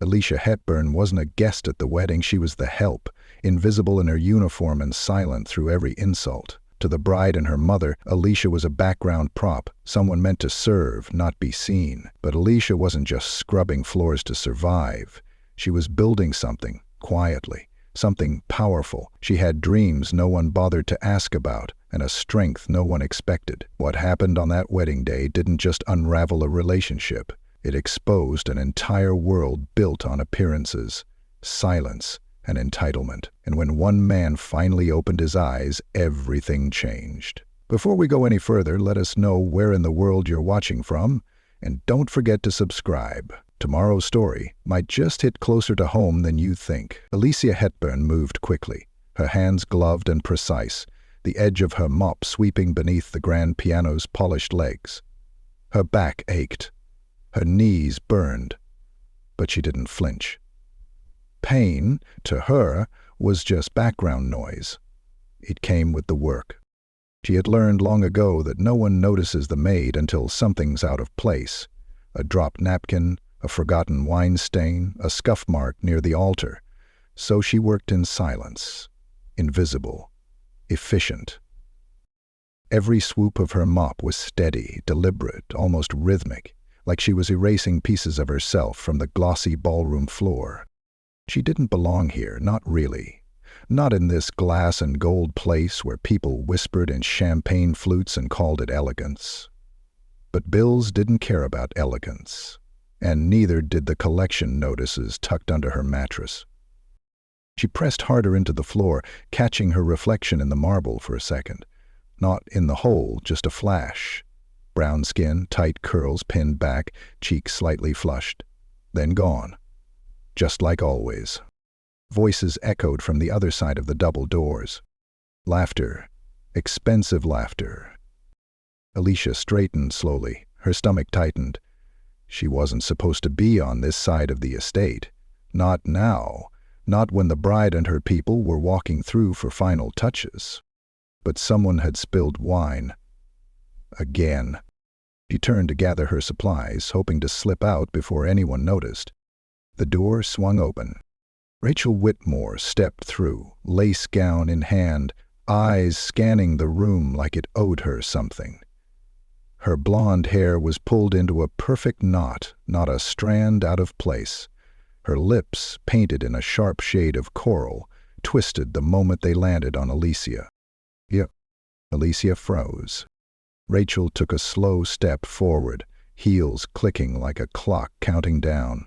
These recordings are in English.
Alicia Hepburn wasn't a guest at the wedding, she was the help, invisible in her uniform and silent through every insult. To the bride and her mother, Alicia was a background prop, someone meant to serve, not be seen. But Alicia wasn't just scrubbing floors to survive. She was building something, quietly, something powerful. She had dreams no one bothered to ask about, and a strength no one expected. What happened on that wedding day didn't just unravel a relationship. It exposed an entire world built on appearances, silence, and entitlement. And when one man finally opened his eyes, everything changed. Before we go any further, let us know where in the world you're watching from, and don't forget to subscribe. Tomorrow's story might just hit closer to home than you think. Alicia Hepburn moved quickly, her hands gloved and precise, the edge of her mop sweeping beneath the grand piano's polished legs. Her back ached. Her knees burned, but she didn't flinch. Pain, to her, was just background noise. It came with the work. She had learned long ago that no one notices the maid until something's out of place. A dropped napkin, a forgotten wine stain, a scuff mark near the altar. So she worked in silence, invisible, efficient. Every swoop of her mop was steady, deliberate, almost rhythmic, like she was erasing pieces of herself from the glossy ballroom floor. She didn't belong here, not really. Not in this glass and gold place where people whispered in champagne flutes and called it elegance. But Bills didn't care about elegance, and neither did the collection notices tucked under her mattress. She pressed harder into the floor, catching her reflection in the marble for a second. Not in the hole, just a flash. Brown skin, tight curls pinned back, cheeks slightly flushed. Then gone. Just like always. Voices echoed from the other side of the double doors. Laughter. Expensive laughter. Alicia straightened slowly. Her stomach tightened. She wasn't supposed to be on this side of the estate. Not now. Not when the bride and her people were walking through for final touches. But someone had spilled wine. Again. She turned to gather her supplies, hoping to slip out before anyone noticed. The door swung open. Rachel Whitmore stepped through, lace gown in hand, eyes scanning the room like it owed her something. Her blonde hair was pulled into a perfect knot, not a strand out of place. Her lips, painted in a sharp shade of coral, twisted the moment they landed on Alicia. Yep. Alicia froze. Rachel took a slow step forward, heels clicking like a clock counting down.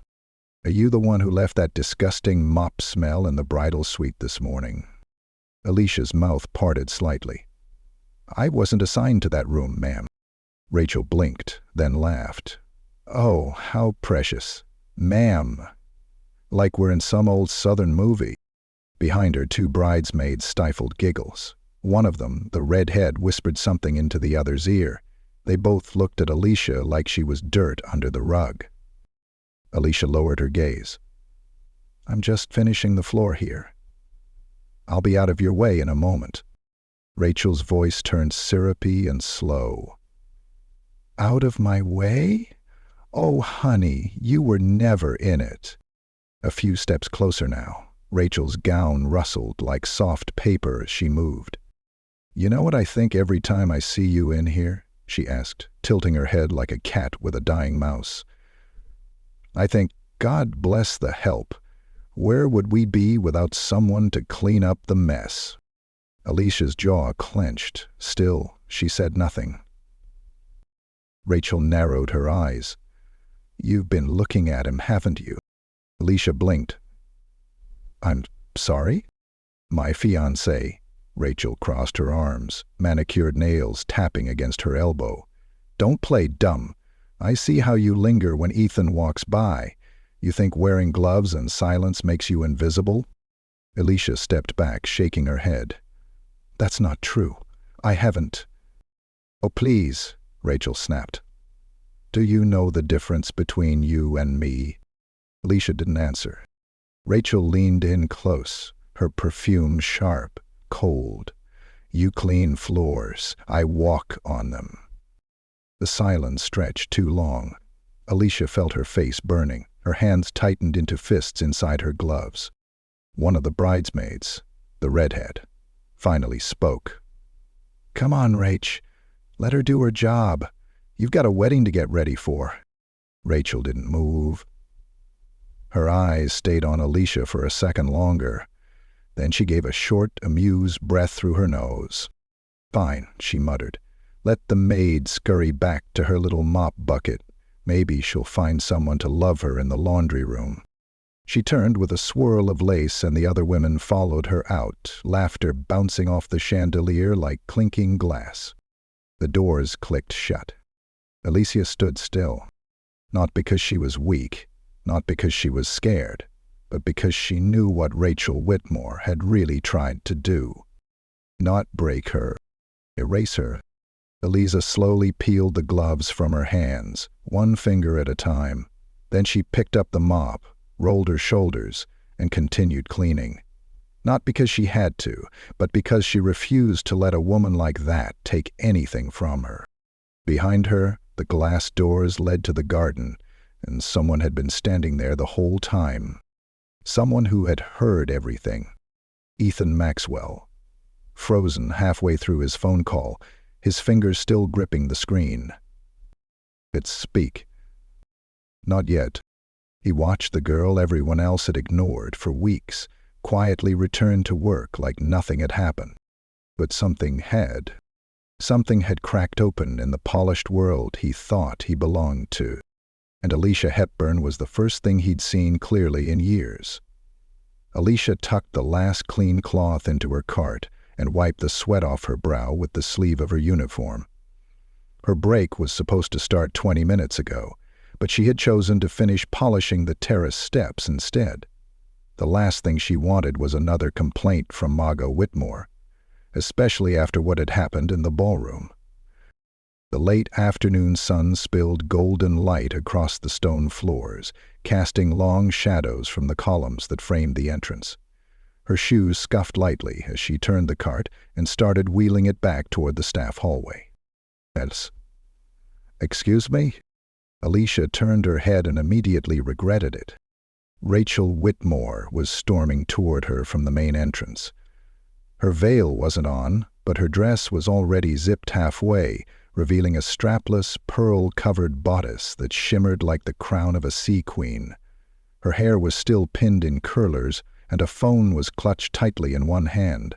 "Are you the one who left that disgusting mop smell in the bridal suite this morning?" Alicia's mouth parted slightly. "I wasn't assigned to that room, ma'am." Rachel blinked, then laughed. "Oh, how precious. Ma'am. Like we're in some old Southern movie." Behind her, two bridesmaids stifled giggles. One of them, the redhead, whispered something into the other's ear. They both looked at Alicia like she was dirt under the rug. Alicia lowered her gaze. "I'm just finishing the floor here. I'll be out of your way in a moment." Rachel's voice turned syrupy and slow. "Out of my way? Oh, honey, you were never in it." A few steps closer now. Rachel's gown rustled like soft paper as she moved. "You know what I think every time I see you in here?" she asked, tilting her head like a cat with a dying mouse. "I think, God bless the help. Where would we be without someone to clean up the mess?" Alicia's jaw clenched. Still, she said nothing. Rachel narrowed her eyes. "You've been looking at him, haven't you?" Alicia blinked. "I'm sorry?" "My fiancé." Rachel crossed her arms, manicured nails tapping against her elbow. "Don't play dumb. I see how you linger when Ethan walks by. You think wearing gloves and silence makes you invisible?" Alicia stepped back, shaking her head. "That's not true. I haven't." "Oh, please," Rachel snapped. "Do you know the difference between you and me?" Alicia didn't answer. Rachel leaned in close, her perfume sharp, cold. "You clean floors. I walk on them." The silence stretched too long. Alicia felt her face burning, Her hands tightened into fists inside her gloves. One of the bridesmaids, the redhead, finally spoke. "Come on, Rach. Let her do her job. You've got a wedding to get ready for." Rachel didn't move. Her eyes stayed on Alicia for a second longer. Then she gave a short, amused breath through her nose. "Fine," she muttered. "Let the maid scurry back to her little mop bucket. Maybe she'll find someone to love her in the laundry room." She turned with a swirl of lace and the other women followed her out, laughter bouncing off the chandelier like clinking glass. The doors clicked shut. Alicia stood still. Not because she was weak, not because she was scared, but because she knew what Rachel Whitmore had really tried to do. Not break her, erase her. Eliza slowly peeled the gloves from her hands, one finger at a time. Then she picked up the mop, rolled her shoulders, and continued cleaning. Not because she had to, but because she refused to let a woman like that take anything from her. Behind her, the glass doors led to the garden, and someone had been standing there the whole time. Someone who had heard everything. Ethan Maxwell. Frozen halfway through his phone call, his fingers still gripping the screen. "It's speak." Not yet. He watched the girl everyone else had ignored for weeks, quietly return to work like nothing had happened. But something had. Something had cracked open in the polished world he thought he belonged to. And Alicia Hepburn was the first thing he'd seen clearly in years. Alicia tucked the last clean cloth into her cart and wiped the sweat off her brow with the sleeve of her uniform. Her break was supposed to start 20 minutes ago, but she had chosen to finish polishing the terrace steps instead. The last thing she wanted was another complaint from Margot Whitmore, especially after what had happened in the ballroom. The late afternoon sun spilled golden light across the stone floors, casting long shadows from the columns that framed the entrance. Her shoes scuffed lightly as she turned the cart and started wheeling it back toward the staff hallway. "Yes." "Excuse me?" Alicia turned her head and immediately regretted it. Rachel Whitmore was storming toward her from the main entrance. Her veil wasn't on, but her dress was already zipped halfway, revealing a strapless, pearl-covered bodice that shimmered like the crown of a sea queen. Her hair was still pinned in curlers, and a phone was clutched tightly in one hand.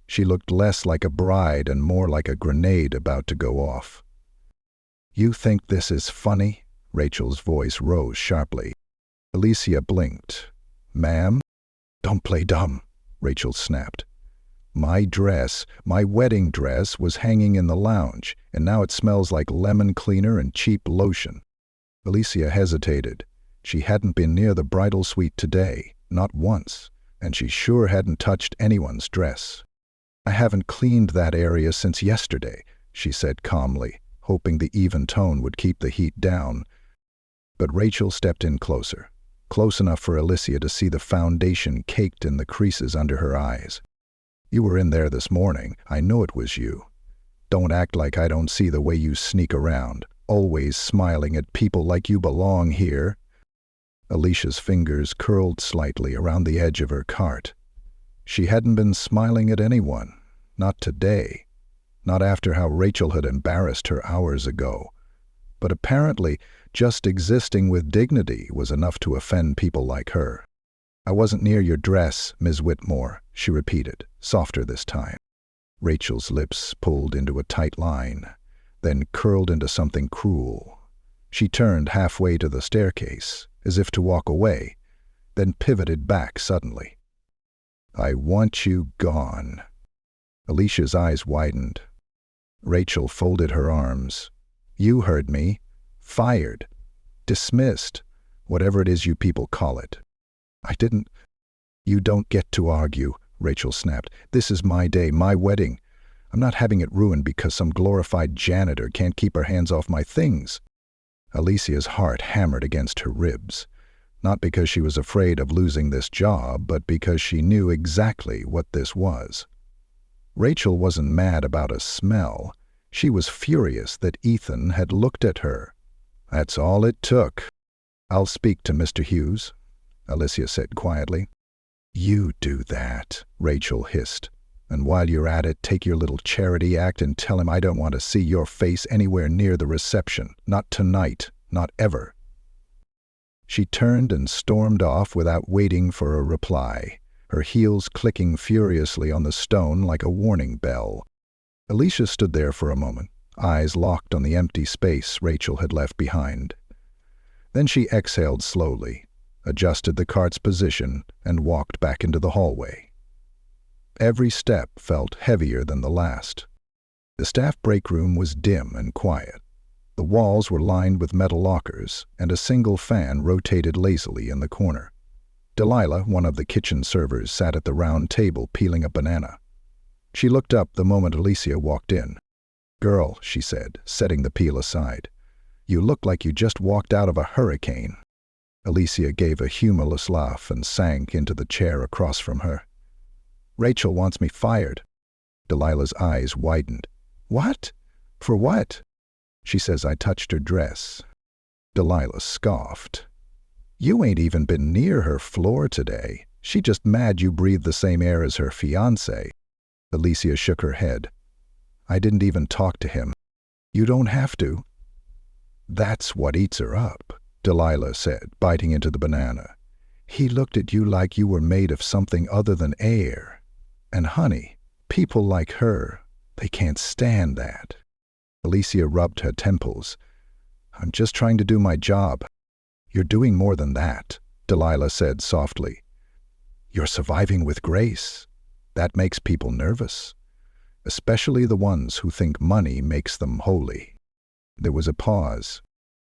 She looked less like a bride and more like a grenade about to go off. "You think this is funny?" Rachel's voice rose sharply. Alicia blinked. "Ma'am?" "Don't play dumb," Rachel snapped. "My dress, my wedding dress, was hanging in the lounge, and now it smells like lemon cleaner and cheap lotion." Alicia hesitated. She hadn't been near the bridal suite today, not once, and she sure hadn't touched anyone's dress. "I haven't cleaned that area since yesterday," she said calmly, hoping the even tone would keep the heat down. But Rachel stepped in closer, close enough for Alicia to see the foundation caked in the creases under her eyes. "You were in there this morning. I know it was you. Don't act like I don't see the way you sneak around, always smiling at people like you belong here." Alicia's fingers curled slightly around the edge of her cart. She hadn't been smiling at anyone, not today, not after how Rachel had embarrassed her hours ago. But apparently, just existing with dignity was enough to offend people like her. "I wasn't near your dress, Ms. Whitmore," she repeated, softer this time. Rachel's lips pulled into a tight line, then curled into something cruel. She turned halfway to the staircase, as if to walk away, then pivoted back suddenly. "I want you gone." Alicia's eyes widened. Rachel folded her arms. "You heard me. Fired. Dismissed. Whatever it is you people call it." "I didn't—" "You don't get to argue," Rachel snapped. "This is my day, my wedding. I'm not having it ruined because some glorified janitor can't keep her hands off my things." Alicia's heart hammered against her ribs, not because she was afraid of losing this job, but because she knew exactly what this was. Rachel wasn't mad about a smell. She was furious that Ethan had looked at her. That's all it took. "I'll speak to Mr. Hughes," Alicia said quietly. "You do that," Rachel hissed. "And while you're at it, take your little charity act and tell him I don't want to see your face anywhere near the reception. Not tonight. Not ever." She turned and stormed off without waiting for a reply, her heels clicking furiously on the stone like a warning bell. Alicia stood there for a moment, eyes locked on the empty space Rachel had left behind. Then she exhaled slowly, adjusted the cart's position, and walked back into the hallway. Every step felt heavier than the last. The staff break room was dim and quiet. The walls were lined with metal lockers, and a single fan rotated lazily in the corner. Delilah, one of the kitchen servers, sat at the round table peeling a banana. She looked up the moment Alicia walked in. "Girl," she said, setting the peel aside, "you look like you just walked out of a hurricane." Alicia gave a humorless laugh and sank into the chair across from her. "Rachel wants me fired." Delilah's eyes widened. "What? For what?" "She says I touched her dress." Delilah scoffed. "You ain't even been near her floor today. She just mad you breathe the same air as her fiancé." Alicia shook her head. "I didn't even talk to him." "You don't have to." "That's what eats her up," Delilah said, biting into the banana. "He looked at you like you were made of something other than air. And honey, people like her, they can't stand that." Alicia rubbed her temples. "I'm just trying to do my job." "You're doing more than that," Delilah said softly. "You're surviving with grace. That makes people nervous, especially the ones who think money makes them holy." There was a pause.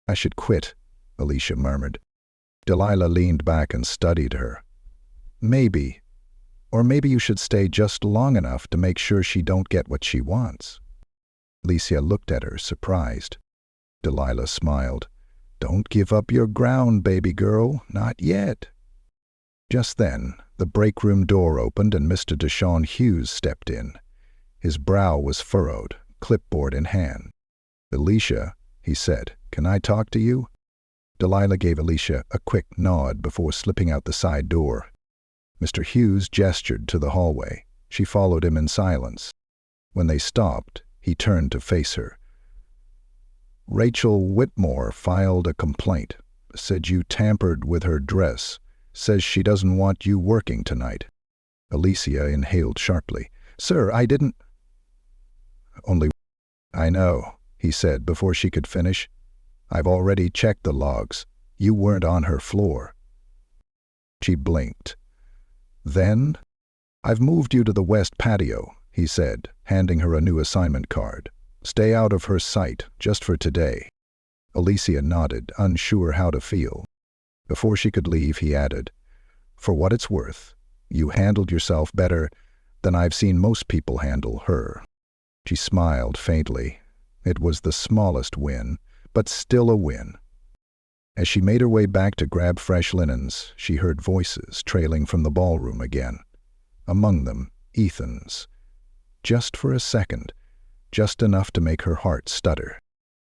"I should quit," Alicia murmured. Delilah leaned back and studied her. "Maybe. Or maybe you should stay just long enough to make sure she don't get what she wants." Alicia looked at her, surprised. Delilah smiled. "Don't give up your ground, baby girl. Not yet." Just then, the break room door opened and Mr. Deshaun Hughes stepped in. His brow was furrowed, clipboard in hand. "Alicia," he said, "can I talk to you?" Delilah gave Alicia a quick nod before slipping out the side door. Mr. Hughes gestured to the hallway. She followed him in silence. When they stopped, he turned to face her. "Rachel Whitmore filed a complaint. Said you tampered with her dress. Says she doesn't want you working tonight." Alicia inhaled sharply. "Sir, I didn't—" "Only—" "I know," he said before she could finish. "I've already checked the logs. You weren't on her floor." She blinked. "Then?" "I've moved you to the west patio," he said, handing her a new assignment card. "Stay out of her sight, just for today." Alicia nodded, unsure how to feel. Before she could leave, he added, "For what it's worth, you handled yourself better than I've seen most people handle her." She smiled faintly. It was the smallest win, but still a win. As she made her way back to grab fresh linens, she heard voices trailing from the ballroom again. Among them, Ethan's. Just for a second, just enough to make her heart stutter.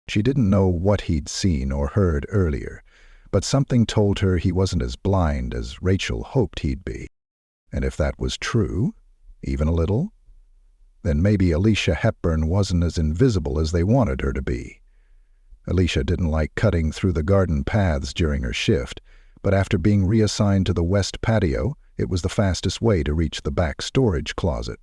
She didn't know what he'd seen or heard earlier, but something told her he wasn't as blind as Rachel hoped he'd be. And if that was true, even a little, then maybe Alicia Hepburn wasn't as invisible as they wanted her to be. Alicia didn't like cutting through the garden paths during her shift, but after being reassigned to the west patio, it was the fastest way to reach the back storage closet.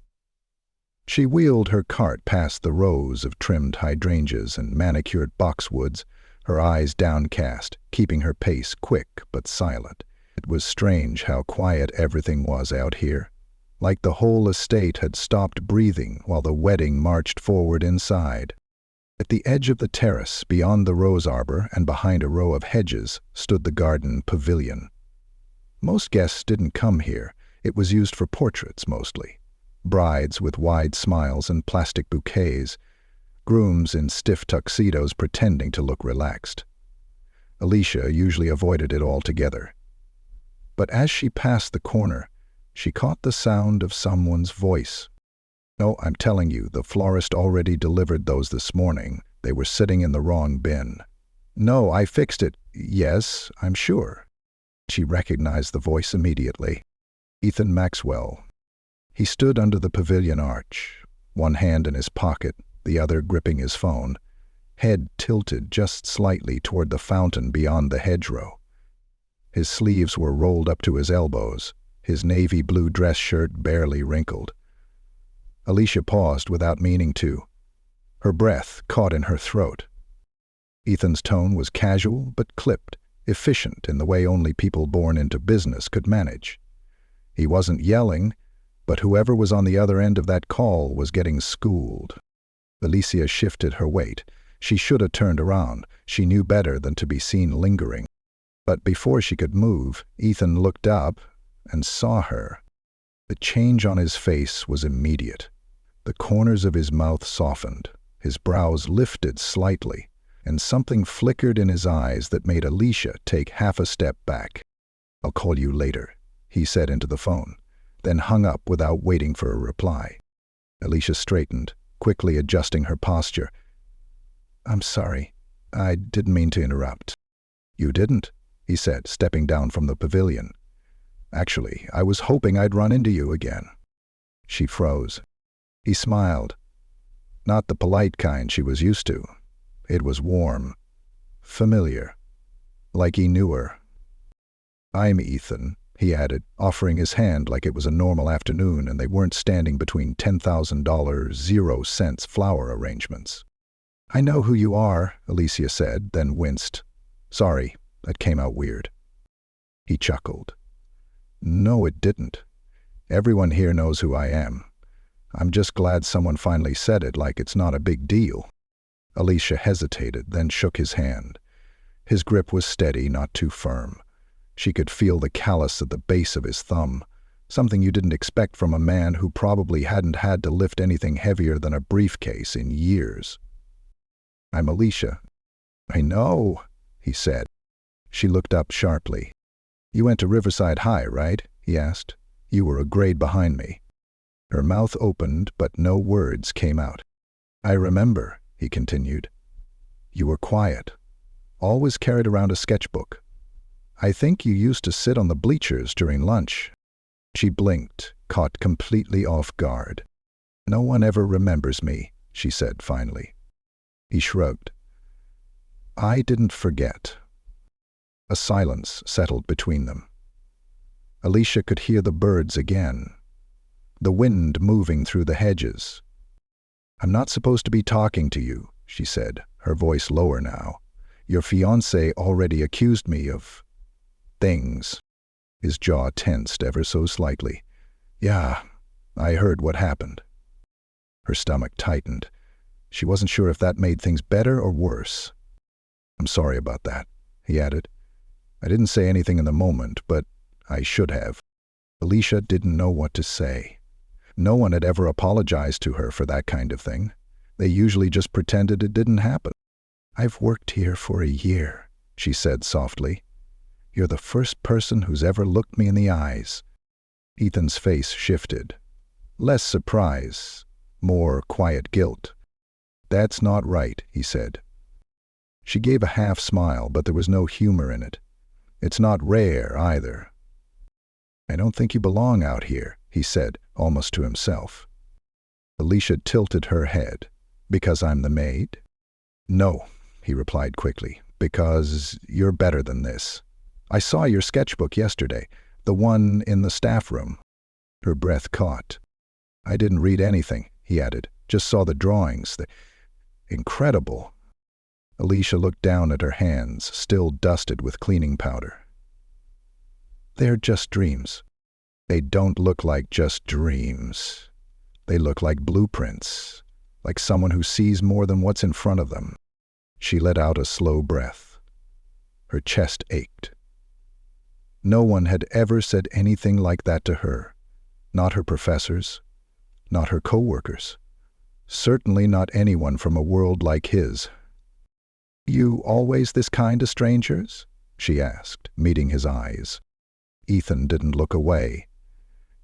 She wheeled her cart past the rows of trimmed hydrangeas and manicured boxwoods, her eyes downcast, keeping her pace quick but silent. It was strange how quiet everything was out here, like the whole estate had stopped breathing while the wedding marched forward inside. At the edge of the terrace, beyond the rose arbor and behind a row of hedges, stood the garden pavilion. Most guests didn't come here. It was used for portraits mostly. Brides with wide smiles and plastic bouquets, grooms in stiff tuxedos pretending to look relaxed. Alicia usually avoided it altogether. But as she passed the corner, she caught the sound of someone's voice. "No, I'm telling you, the florist already delivered those this morning. They were sitting in the wrong bin." No, I fixed it. Yes, I'm sure. She recognized the voice immediately. Ethan Maxwell. He stood under the pavilion arch, one hand in his pocket, the other gripping his phone, head tilted just slightly toward the fountain beyond the hedgerow. His sleeves were rolled up to his elbows, his navy blue dress shirt barely wrinkled. Alicia paused without meaning to. Her breath caught in her throat. Ethan's tone was casual but clipped, efficient in the way only people born into business could manage. He wasn't yelling, but whoever was on the other end of that call was getting schooled. Alicia shifted her weight. She should have turned around. She knew better than to be seen lingering. But before she could move, Ethan looked up and saw her. The change on his face was immediate. The corners of his mouth softened, his brows lifted slightly, and something flickered in his eyes that made Alicia take half a step back. "I'll call you later," he said into the phone, then hung up without waiting for a reply. Alicia straightened, quickly adjusting her posture. "I'm sorry. I didn't mean to interrupt." "You didn't," he said, stepping down from the pavilion. "Actually, I was hoping I'd run into you again." She froze. He smiled. Not the polite kind she was used to. It was warm, familiar, like he knew her. "I'm Ethan," he added, offering his hand like it was a normal afternoon and they weren't standing between $10,000 0-cent flower arrangements. "I know who you are," Alicia said, then winced. "Sorry, that came out weird." He chuckled. "No, it didn't. Everyone here knows who I am. I'm just glad someone finally said it like it's not a big deal." Alicia hesitated, then shook his hand. His grip was steady, not too firm. She could feel the callus at the base of his thumb, something you didn't expect from a man who probably hadn't had to lift anything heavier than a briefcase in years. "I'm Alicia." "I know," he said. She looked up sharply. "You went to Riverside High, right?" he asked. "You were a grade behind me." Her mouth opened, but no words came out. "I remember," he continued. "You were quiet. Always carried around a sketchbook. I think you used to sit on the bleachers during lunch." She blinked, caught completely off guard. "No one ever remembers me," she said finally. He shrugged. "I didn't forget." A silence settled between them. Alicia could hear the birds again, the wind moving through the hedges. "I'm not supposed to be talking to you," she said, her voice lower now. "Your fiancé already accused me of things." His jaw tensed ever so slightly. "Yeah, I heard what happened." Her stomach tightened. She wasn't sure if that made things better or worse. "I'm sorry about that," he added. "I didn't say anything in the moment, but I should have." Alicia didn't know what to say. No one had ever apologized to her for that kind of thing. They usually just pretended it didn't happen. "I've worked here for a year," she said softly. "You're the first person who's ever looked me in the eyes." Ethan's face shifted. Less surprise, more quiet guilt. "That's not right," he said. She gave a half smile, but there was no humor in it. "It's not rare, either." "I don't think you belong out here," he said, almost to himself. Alicia tilted her head. "Because I'm the maid?" "No," he replied quickly, "because you're better than this. I saw your sketchbook yesterday, the one in the staff room." Her breath caught. "I didn't read anything," he added, "just saw the drawings. Incredible." Alicia looked down at her hands, still dusted with cleaning powder. "They're just dreams." "They don't look like just dreams. They look like blueprints, like someone who sees more than what's in front of them." She let out a slow breath. Her chest ached. No one had ever said anything like that to her. Not her professors, not her co-workers. Certainly not anyone from a world like his. "You always this kind to strangers?" she asked, meeting his eyes. Ethan didn't look away.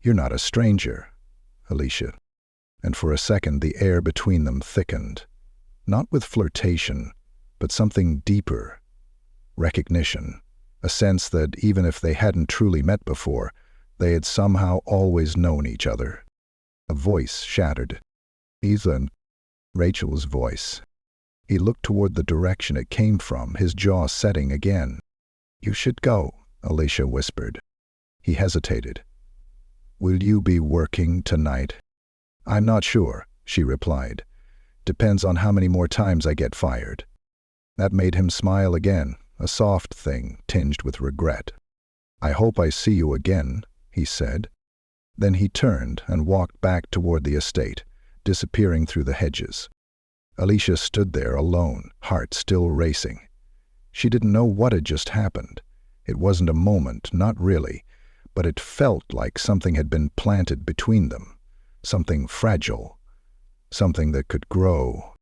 "You're not a stranger, Alicia." And for a second the air between them thickened. Not with flirtation, but something deeper, recognition, a sense that even if they hadn't truly met before, they had somehow always known each other. A voice shattered. "Ethan." Rachel's voice. He looked toward the direction it came from, his jaw setting again. "You should go," Alicia whispered. He hesitated. "Will you be working tonight?" "I'm not sure," she replied. "Depends on how many more times I get fired." That made him smile again, a soft thing tinged with regret. "I hope I see you again," he said. Then he turned and walked back toward the estate, disappearing through the hedges. Alicia stood there alone, heart still racing. She didn't know what had just happened. It wasn't a moment, not really, but it felt like something had been planted between them, something fragile, something that could grow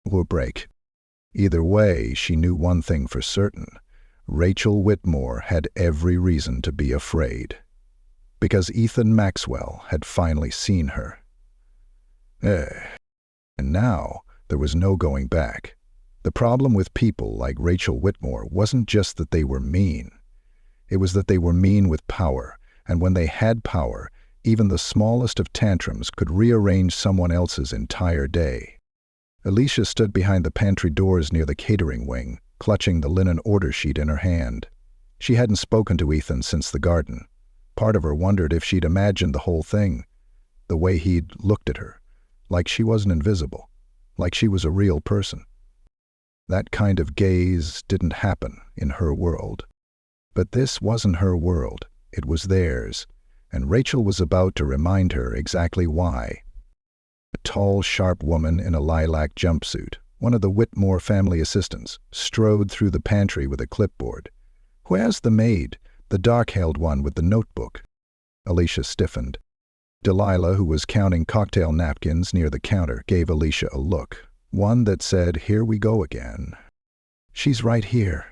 or break. Either way, she knew one thing for certain. Rachel Whitmore had every reason to be afraid. Because Ethan Maxwell had finally seen her. And now there was no going back. The problem with people like Rachel Whitmore wasn't just that they were mean. It was that they were mean with power, and when they had power, even the smallest of tantrums could rearrange someone else's entire day. Alicia stood behind the pantry doors near the catering wing, clutching the linen order sheet in her hand. She hadn't spoken to Ethan since the garden. Part of her wondered if she'd imagined the whole thing, the way he'd looked at her, like she wasn't invisible, like she was a real person. That kind of gaze didn't happen in her world. But this wasn't her world, it was theirs, and Rachel was about to remind her exactly why. A tall, sharp woman in a lilac jumpsuit, one of the Whitmore family assistants, strode through the pantry with a clipboard. "Where's the maid? The dark-haired one with the notebook?" Alicia stiffened. Delilah, who was counting cocktail napkins near the counter, gave Alicia a look, one that said, "Here we go again." "She's right here,"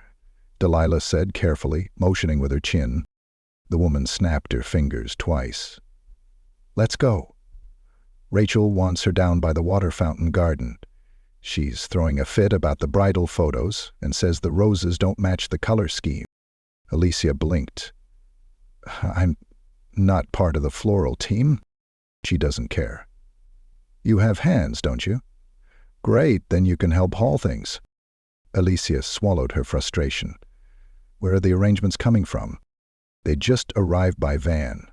Delilah said carefully, motioning with her chin. The woman snapped her fingers twice. "Let's go. Rachel wants her down by the water fountain garden. She's throwing a fit about the bridal photos and says the roses don't match the color scheme." Alicia blinked. "I'm not part of the floral team." "She doesn't care." "You have hands, don't you?" "Great, then you can help haul things." Alicia swallowed her frustration. "Where are the arrangements coming from?" "They just arrived by van.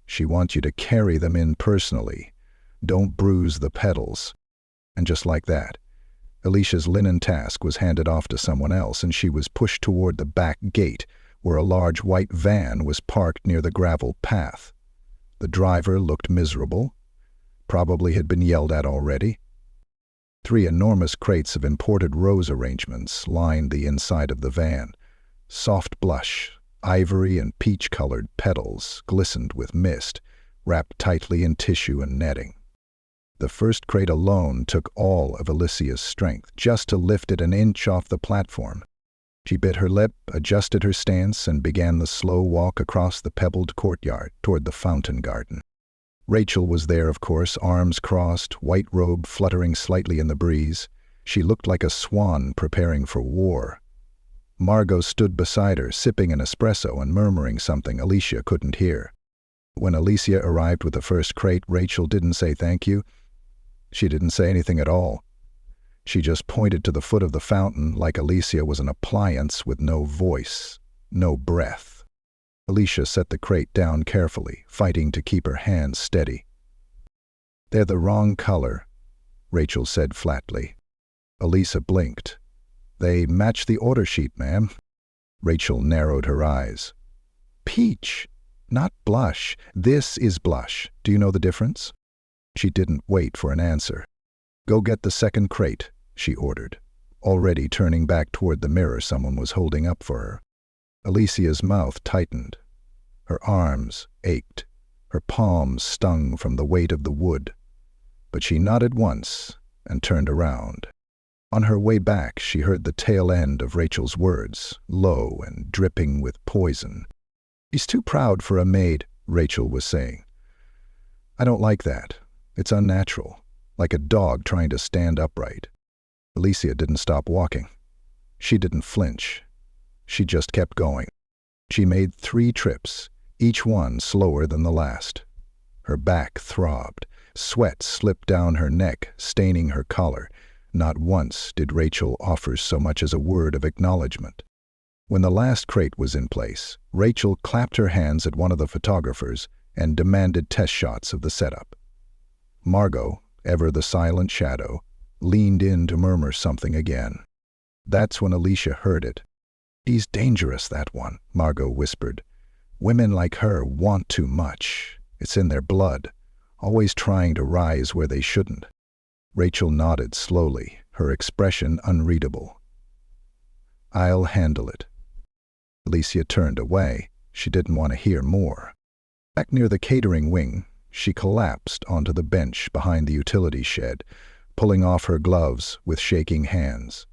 She wants you to carry them in personally. Don't bruise the petals." And just like that, Alicia's linen task was handed off to someone else, and she was pushed toward the back gate, where a large white van was parked near the gravel path. The driver looked miserable, probably had been yelled at already. 3 enormous crates of imported rose arrangements lined the inside of the van. Soft blush, ivory and peach-colored petals glistened with mist, wrapped tightly in tissue and netting. The first crate alone took all of Alicia's strength just to lift it an inch off the platform. She bit her lip, adjusted her stance, and began the slow walk across the pebbled courtyard toward the fountain garden. Rachel was there, of course, arms crossed, white robe fluttering slightly in the breeze. She looked like a swan preparing for war. Margot stood beside her, sipping an espresso and murmuring something Alicia couldn't hear. When Alicia arrived with the first crate, Rachel didn't say thank you. She didn't say anything at all. She just pointed to the foot of the fountain like Alicia was an appliance with no voice, no breath. Alicia set the crate down carefully, fighting to keep her hands steady. "They're the wrong color," Rachel said flatly. Alicia blinked. "They match the order sheet, ma'am." Rachel narrowed her eyes. "Peach, not blush. This is blush. Do you know the difference?" She didn't wait for an answer. "Go get the second crate," she ordered, already turning back toward the mirror someone was holding up for her. Alicia's mouth tightened. Her arms ached. Her palms stung from the weight of the wood. But she nodded once and turned around. On her way back, she heard the tail end of Rachel's words, low and dripping with poison. "He's too proud for a maid," Rachel was saying. "I don't like that. It's unnatural, like a dog trying to stand upright." Alicia didn't stop walking. She didn't flinch. she just kept going. She made 3 trips, each one slower than the last. Her back throbbed. Sweat slipped down her neck, staining her collar. Not once did Rachel offer so much as a word of acknowledgement. When the last crate was in place, Rachel clapped her hands at one of the photographers and demanded test shots of the setup. Margot, ever the silent shadow, leaned in to murmur something again. That's when Alicia heard it. "He's dangerous, that one," Margot whispered. "Women like her want too much. It's in their blood, always trying to rise where they shouldn't." Rachel nodded slowly, her expression unreadable. "I'll handle it." Alicia turned away. She didn't want to hear more. Back near the catering wing, she collapsed onto the bench behind the utility shed, pulling off her gloves with shaking hands.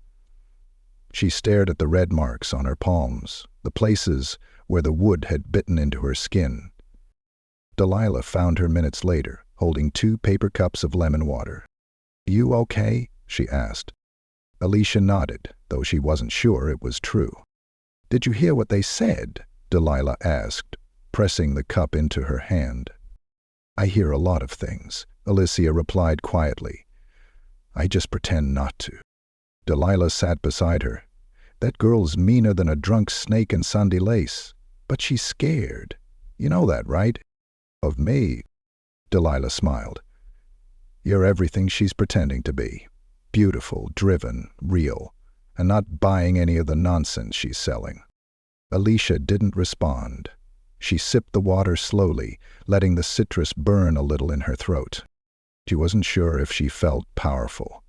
She stared at the red marks on her palms, the places where the wood had bitten into her skin. Delilah found her minutes later, holding 2 paper cups of lemon water. "You okay?" she asked. Alicia nodded, though she wasn't sure it was true. "Did you hear what they said?" Delilah asked, pressing the cup into her hand. "I hear a lot of things," Alicia replied quietly. "I just pretend not to." Delilah sat beside her. "That girl's meaner than a drunk snake in Sunday lace. But she's scared. You know that, right?" "Of me?" Delilah smiled. "You're everything she's pretending to be. Beautiful, driven, real, and not buying any of the nonsense she's selling." Alicia didn't respond. She sipped the water slowly, letting the citrus burn a little in her throat. She wasn't sure if she felt powerful.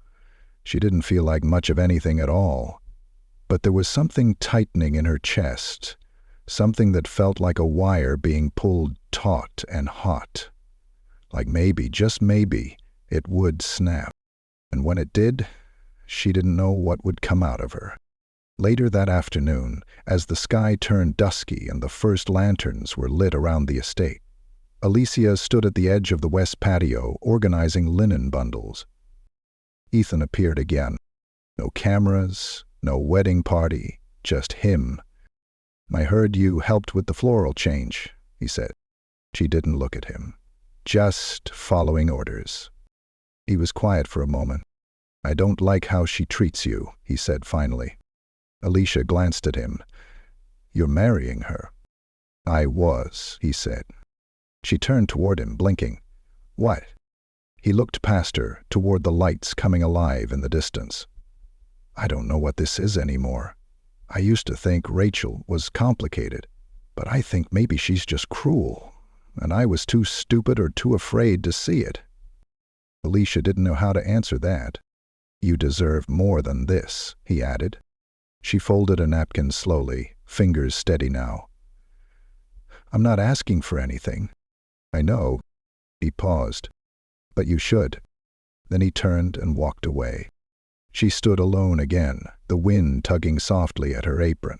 She didn't feel like much of anything at all. But there was something tightening in her chest, something that felt like a wire being pulled taut and hot. Like maybe, just maybe, it would snap. And when it did, she didn't know what would come out of her. Later that afternoon, as the sky turned dusky and the first lanterns were lit around the estate, Alicia stood at the edge of the west patio organizing linen bundles. Ethan appeared again. No cameras, no wedding party, just him. "I heard you helped with the floral change," he said. She didn't look at him. Just following orders. He was quiet for a moment. "I don't like how she treats you," he said finally. Alicia glanced at him. "You're marrying her." "I was," he said. She turned toward him, blinking. "What?" He looked past her, toward the lights coming alive in the distance. "I don't know what this is anymore. I used to think Rachel was complicated, but I think maybe she's just cruel, and I was too stupid or too afraid to see it." Alicia didn't know how to answer that. "You deserve more than this," he added. She folded a napkin slowly, fingers steady now. "I'm not asking for anything." "I know." He paused. "But you should." Then he turned and walked away. She stood alone again, the wind tugging softly at her apron.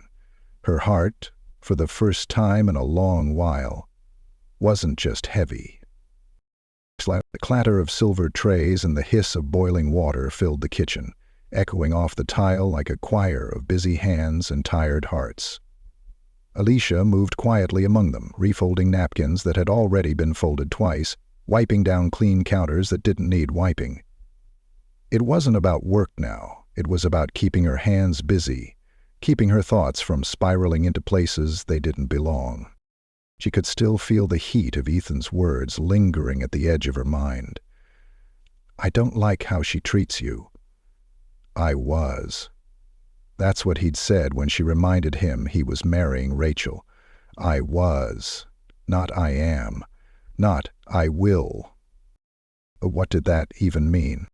Her heart, for the first time in a long while, wasn't just heavy. The clatter of silver trays and the hiss of boiling water filled the kitchen, echoing off the tile like a choir of busy hands and tired hearts. Alicia moved quietly among them, refolding napkins that had already been folded twice, wiping down clean counters that didn't need wiping. It wasn't about work now. It was about keeping her hands busy, keeping her thoughts from spiraling into places they didn't belong. She could still feel the heat of Ethan's words lingering at the edge of her mind. "I don't like how she treats you." "I was." That's what he'd said when she reminded him he was marrying Rachel. "I was," not "I am," not "I will." What did that even mean?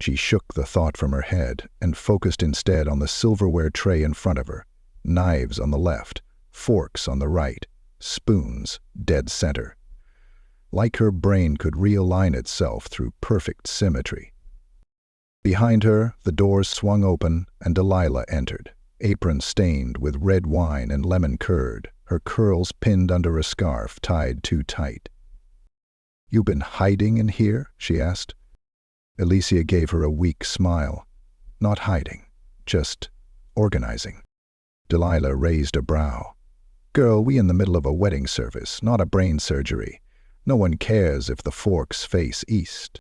She shook the thought from her head and focused instead on the silverware tray in front of her, knives on the left, forks on the right, spoons dead center. Like her brain could realign itself through perfect symmetry. Behind her, the doors swung open and Delilah entered, apron stained with red wine and lemon curd, her curls pinned under a scarf tied too tight. "You been hiding in here?" she asked. Alicia gave her a weak smile. "Not hiding, just organizing." Delilah raised a brow. Girl, we in the middle of a wedding service, not a brain surgery. No one cares if the forks face east.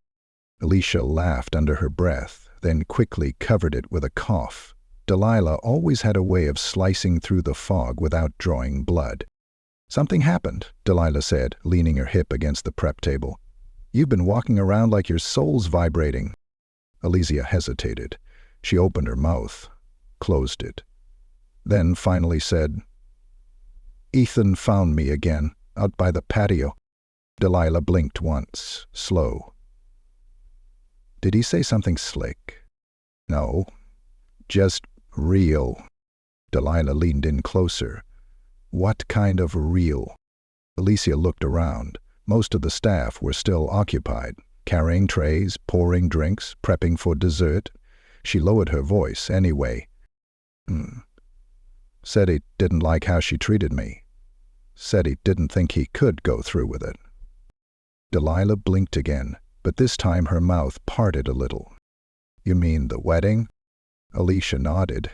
Alicia laughed under her breath, then quickly covered it with a cough. Delilah always had a way of slicing through the fog without drawing blood. Something happened, Delilah said, leaning her hip against the prep table. You've been walking around like your soul's vibrating. Alicia hesitated. She opened her mouth, closed it, then finally said, Ethan found me again, out by the patio. Delilah blinked once, slow. Did he say something slick? No, just real. Delilah leaned in closer. What kind of real? Alicia looked around. Most of the staff were still occupied, carrying trays, pouring drinks, prepping for dessert. She lowered her voice anyway. Said he didn't like how she treated me. Said he didn't think he could go through with it. Delilah blinked again, but this time her mouth parted a little. You mean the wedding? Alicia nodded.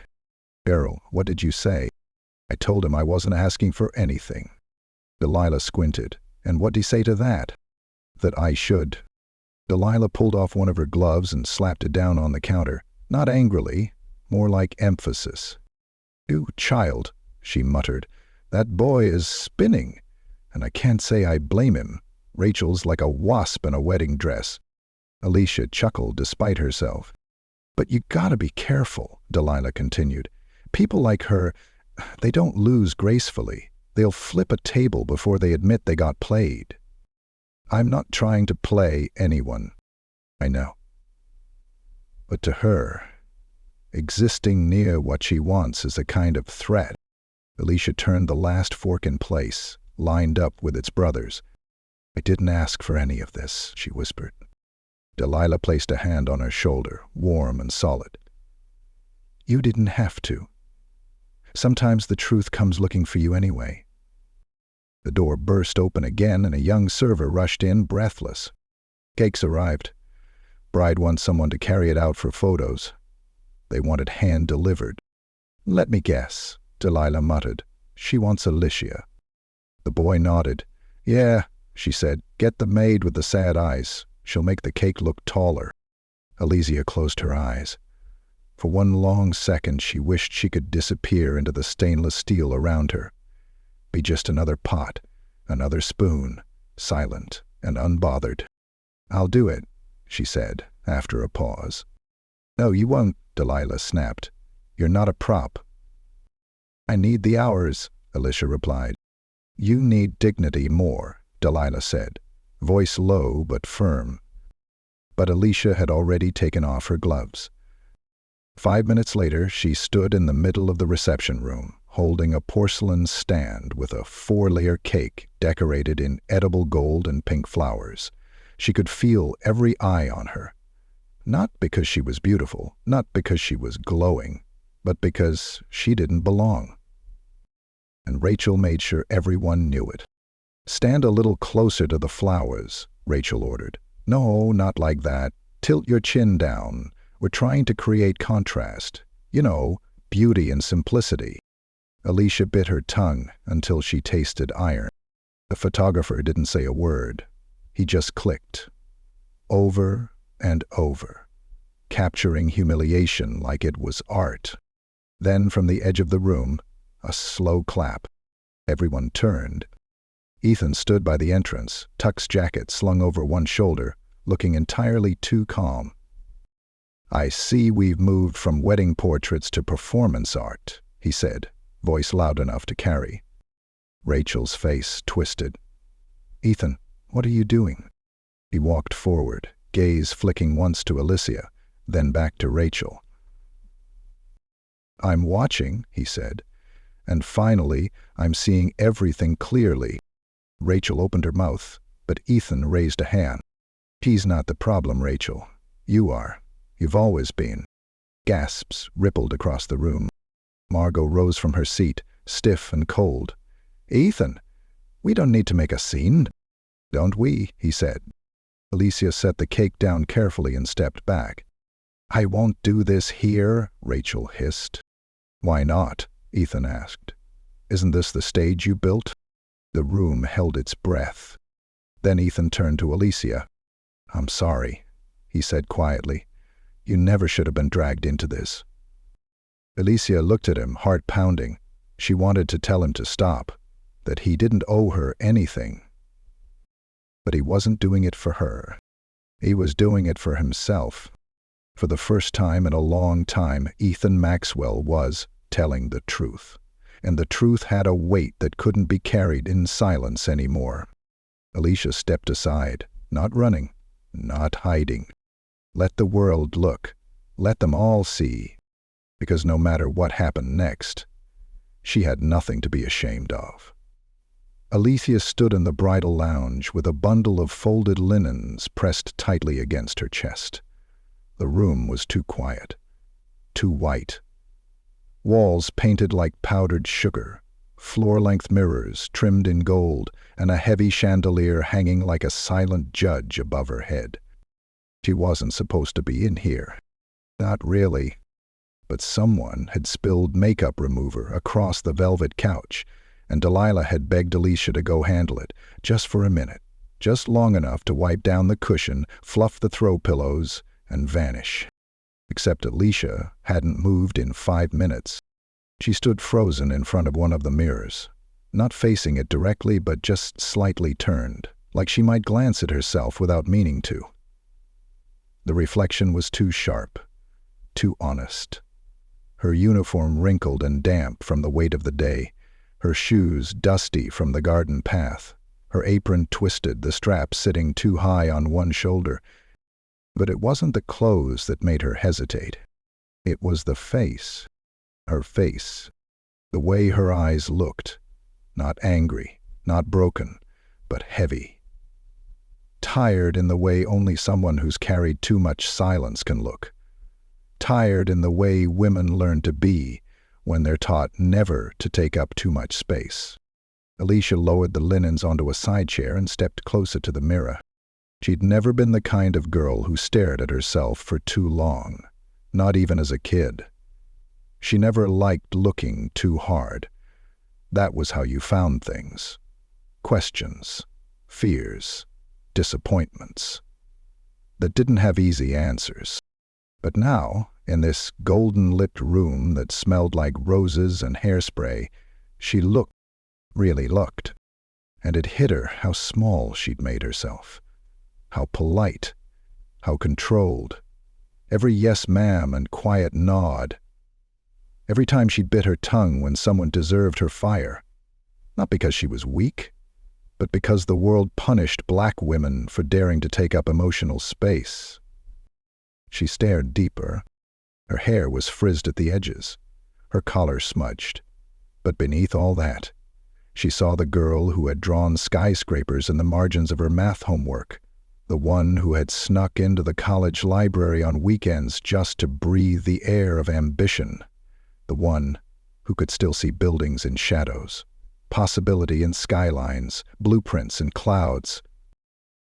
Beryl, what did you say? I told him I wasn't asking for anything. Delilah squinted. And what'd he say to that? That I should. Delilah pulled off one of her gloves and slapped it down on the counter. Not angrily, more like emphasis. You child, she muttered. That boy is spinning. And I can't say I blame him. Rachel's like a wasp in a wedding dress. Alicia chuckled despite herself. But you gotta be careful, Delilah continued. People like her, they don't lose gracefully. They'll flip a table before they admit they got played. I'm not trying to play anyone. I know. But to her, existing near what she wants is a kind of threat. Alicia turned the last fork in place, lined up with its brothers. I didn't ask for any of this, she whispered. Delilah placed a hand on her shoulder, warm and solid. You didn't have to. Sometimes the truth comes looking for you anyway. The door burst open again and a young server rushed in, breathless. Cake's arrived. Bride wants someone to carry it out for photos. They want it hand-delivered. Let me guess, Delilah muttered. She wants Alicia. The boy nodded. Yeah, she said. Get the maid with the sad eyes. She'll make the cake look taller. Alicia closed her eyes. For one long second she wished she could disappear into the stainless steel around her. Be just another pot, another spoon, silent and unbothered. I'll do it, she said, after a pause. No, you won't, Delilah snapped. You're not a prop. I need the hours, Alicia replied. You need dignity more, Delilah said, voice low but firm. But Alicia had already taken off her gloves. 5 minutes later, she stood in the middle of the reception room, holding a porcelain stand with a 4-layer cake decorated in edible gold and pink flowers. She could feel every eye on her. Not because she was beautiful, not because she was glowing, but because she didn't belong. And Rachel made sure everyone knew it. Stand a little closer to the flowers, Rachel ordered. No, not like that. Tilt your chin down. We're trying to create contrast. You know, beauty and simplicity. Alicia bit her tongue until she tasted iron. The photographer didn't say a word. He just clicked. Over and over, capturing humiliation like it was art. Then from the edge of the room, a slow clap. Everyone turned. Ethan stood by the entrance, Tuck's jacket slung over one shoulder, looking entirely too calm. I see we've moved from wedding portraits to performance art, he said, voice loud enough to carry. Rachel's face twisted. Ethan, what are you doing? He walked forward, gaze flicking once to Alicia, then back to Rachel. I'm watching, he said, and finally I'm seeing everything clearly. Rachel opened her mouth, but Ethan raised a hand. He's not the problem, Rachel. You are. You've always been. Gasps rippled across the room. Margot rose from her seat, stiff and cold. Ethan, we don't need to make a scene. Don't we? He said. Alicia set the cake down carefully and stepped back. I won't do this here, Rachel hissed. Why not? Ethan asked. "Isn't this the stage you built?" The room held its breath. Then Ethan turned to Alicia. "I'm sorry," he said quietly. "You never should have been dragged into this." Alicia looked at him, heart pounding. She wanted to tell him to stop, that he didn't owe her anything. But he wasn't doing it for her. He was doing it for himself. For the first time in a long time, Ethan Maxwell was telling the truth. And the truth had a weight that couldn't be carried in silence anymore. Alicia stepped aside, not running, not hiding. Let the world look. Let them all see. Because no matter what happened next, she had nothing to be ashamed of. Alicia stood in the bridal lounge with a bundle of folded linens pressed tightly against her chest. The room was too quiet, too white. Walls painted like powdered sugar, floor-length mirrors trimmed in gold, and a heavy chandelier hanging like a silent judge above her head. She wasn't supposed to be in here. Not really. But someone had spilled makeup remover across the velvet couch, and Delilah had begged Alicia to go handle it, just for a minute, just long enough to wipe down the cushion, fluff the throw pillows, and vanish. Except Alicia hadn't moved in 5 minutes. She stood frozen in front of one of the mirrors, not facing it directly but just slightly turned, like she might glance at herself without meaning to. The reflection was too sharp, too honest. Her uniform wrinkled and damp from the weight of the day, her shoes dusty from the garden path, her apron twisted, the strap sitting too high on one shoulder. But it wasn't the clothes that made her hesitate. It was the face. Her face. The way her eyes looked. Not angry, not broken, but heavy. Tired in the way only someone who's carried too much silence can look. Tired in the way women learn to be when they're taught never to take up too much space. Alicia lowered the linens onto a side chair and stepped closer to the mirror. She'd never been the kind of girl who stared at herself for too long, not even as a kid. She never liked looking too hard. That was how you found things. Questions, fears, disappointments. That didn't have easy answers. But now, in this golden-lit room that smelled like roses and hairspray, she looked, really looked. And it hit her how small she'd made herself. How polite, how controlled. Every yes ma'am and quiet nod. Every time she bit her tongue when someone deserved her fire. Not because she was weak, but because the world punished black women for daring to take up emotional space. She stared deeper. Her hair was frizzed at the edges, her collar smudged. But beneath all that, she saw the girl who had drawn skyscrapers in the margins of her math homework, the one who had snuck into the college library on weekends just to breathe the air of ambition, the one who could still see buildings in shadows, possibility in skylines, blueprints in clouds.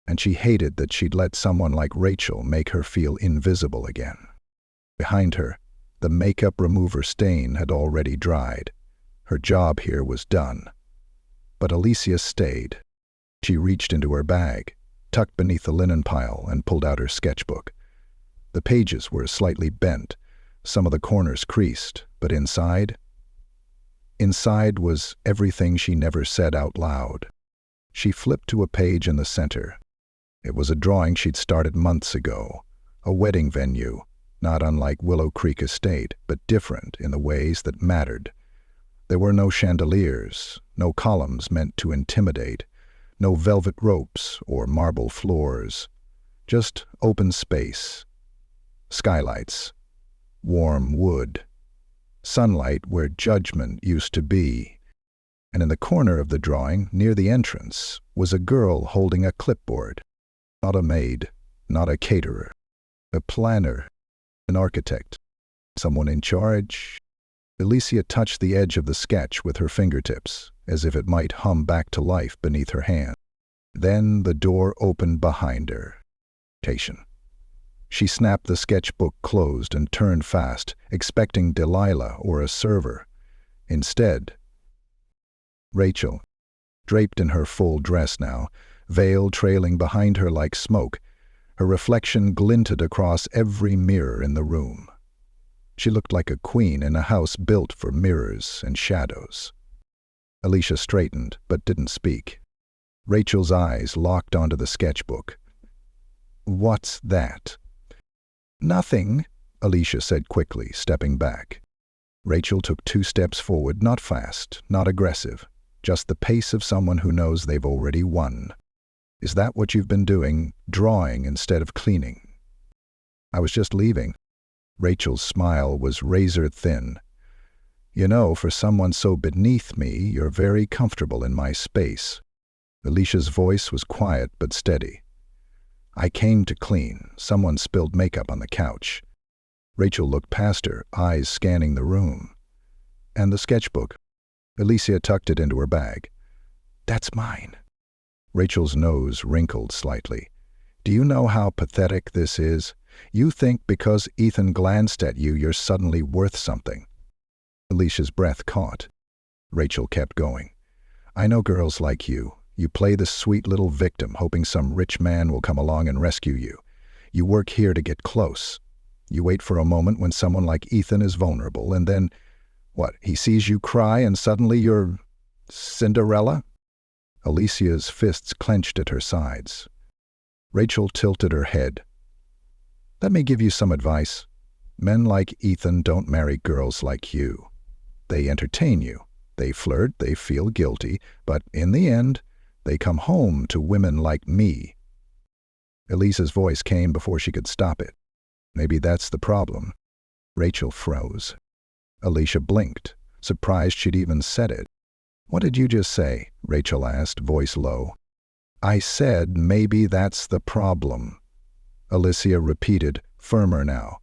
And she hated that she'd let someone like Rachel make her feel invisible again. Behind her, the makeup remover stain had already dried. Her job here was done. But Alicia stayed. She reached into her bag, tucked beneath the linen pile, and pulled out her sketchbook. The pages were slightly bent, some of the corners creased, but inside was everything she never said out loud. She flipped to a page in the center. It was a drawing she'd started months ago, a wedding venue, not unlike Willow Creek Estate, but different in the ways that mattered. There were no chandeliers, no columns meant to intimidate, no velvet ropes or marble floors, just open space, skylights, warm wood, sunlight where judgment used to be. And in the corner of the drawing, near the entrance, was a girl holding a clipboard. Not a maid, not a caterer, a planner, an architect, someone in charge. Alicia touched the edge of the sketch with her fingertips, as if it might hum back to life beneath her hand. Then the door opened behind her. She snapped the sketchbook closed and turned fast, expecting Delilah or a server. Instead, Rachel, draped in her full dress now, veil trailing behind her like smoke, her reflection glinted across every mirror in the room. She looked like a queen in a house built for mirrors and shadows. Alicia straightened, but didn't speak. Rachel's eyes locked onto the sketchbook. "What's that?" "Nothing," Alicia said quickly, stepping back. Rachel took 2 steps forward, not fast, not aggressive, just the pace of someone who knows they've already won. "Is that what you've been doing, drawing instead of cleaning?" "I was just leaving." Rachel's smile was razor thin. "You know, for someone so beneath me, you're very comfortable in my space." Alicia's voice was quiet but steady. "I came to clean. Someone spilled makeup on the couch." Rachel looked past her, eyes scanning the room. "And the sketchbook?" Alicia tucked it into her bag. "That's mine." Rachel's nose wrinkled slightly. "Do you know how pathetic this is? You think because Ethan glanced at you, you're suddenly worth something." Alicia's breath caught. Rachel kept going. "I know girls like you. You play the sweet little victim, hoping some rich man will come along and rescue you. You work here to get close. You wait for a moment when someone like Ethan is vulnerable, and then, what, he sees you cry and suddenly you're Cinderella?" Alicia's fists clenched at her sides. Rachel tilted her head. "Let me give you some advice. Men like Ethan don't marry girls like you. They entertain you. They flirt, they feel guilty, but in the end, they come home to women like me." Elisa's voice came before she could stop it. "Maybe that's the problem." Rachel froze. Alicia blinked, surprised she'd even said it. "What did you just say?" Rachel asked, voice low. "I said maybe that's the problem," Alicia repeated, firmer now.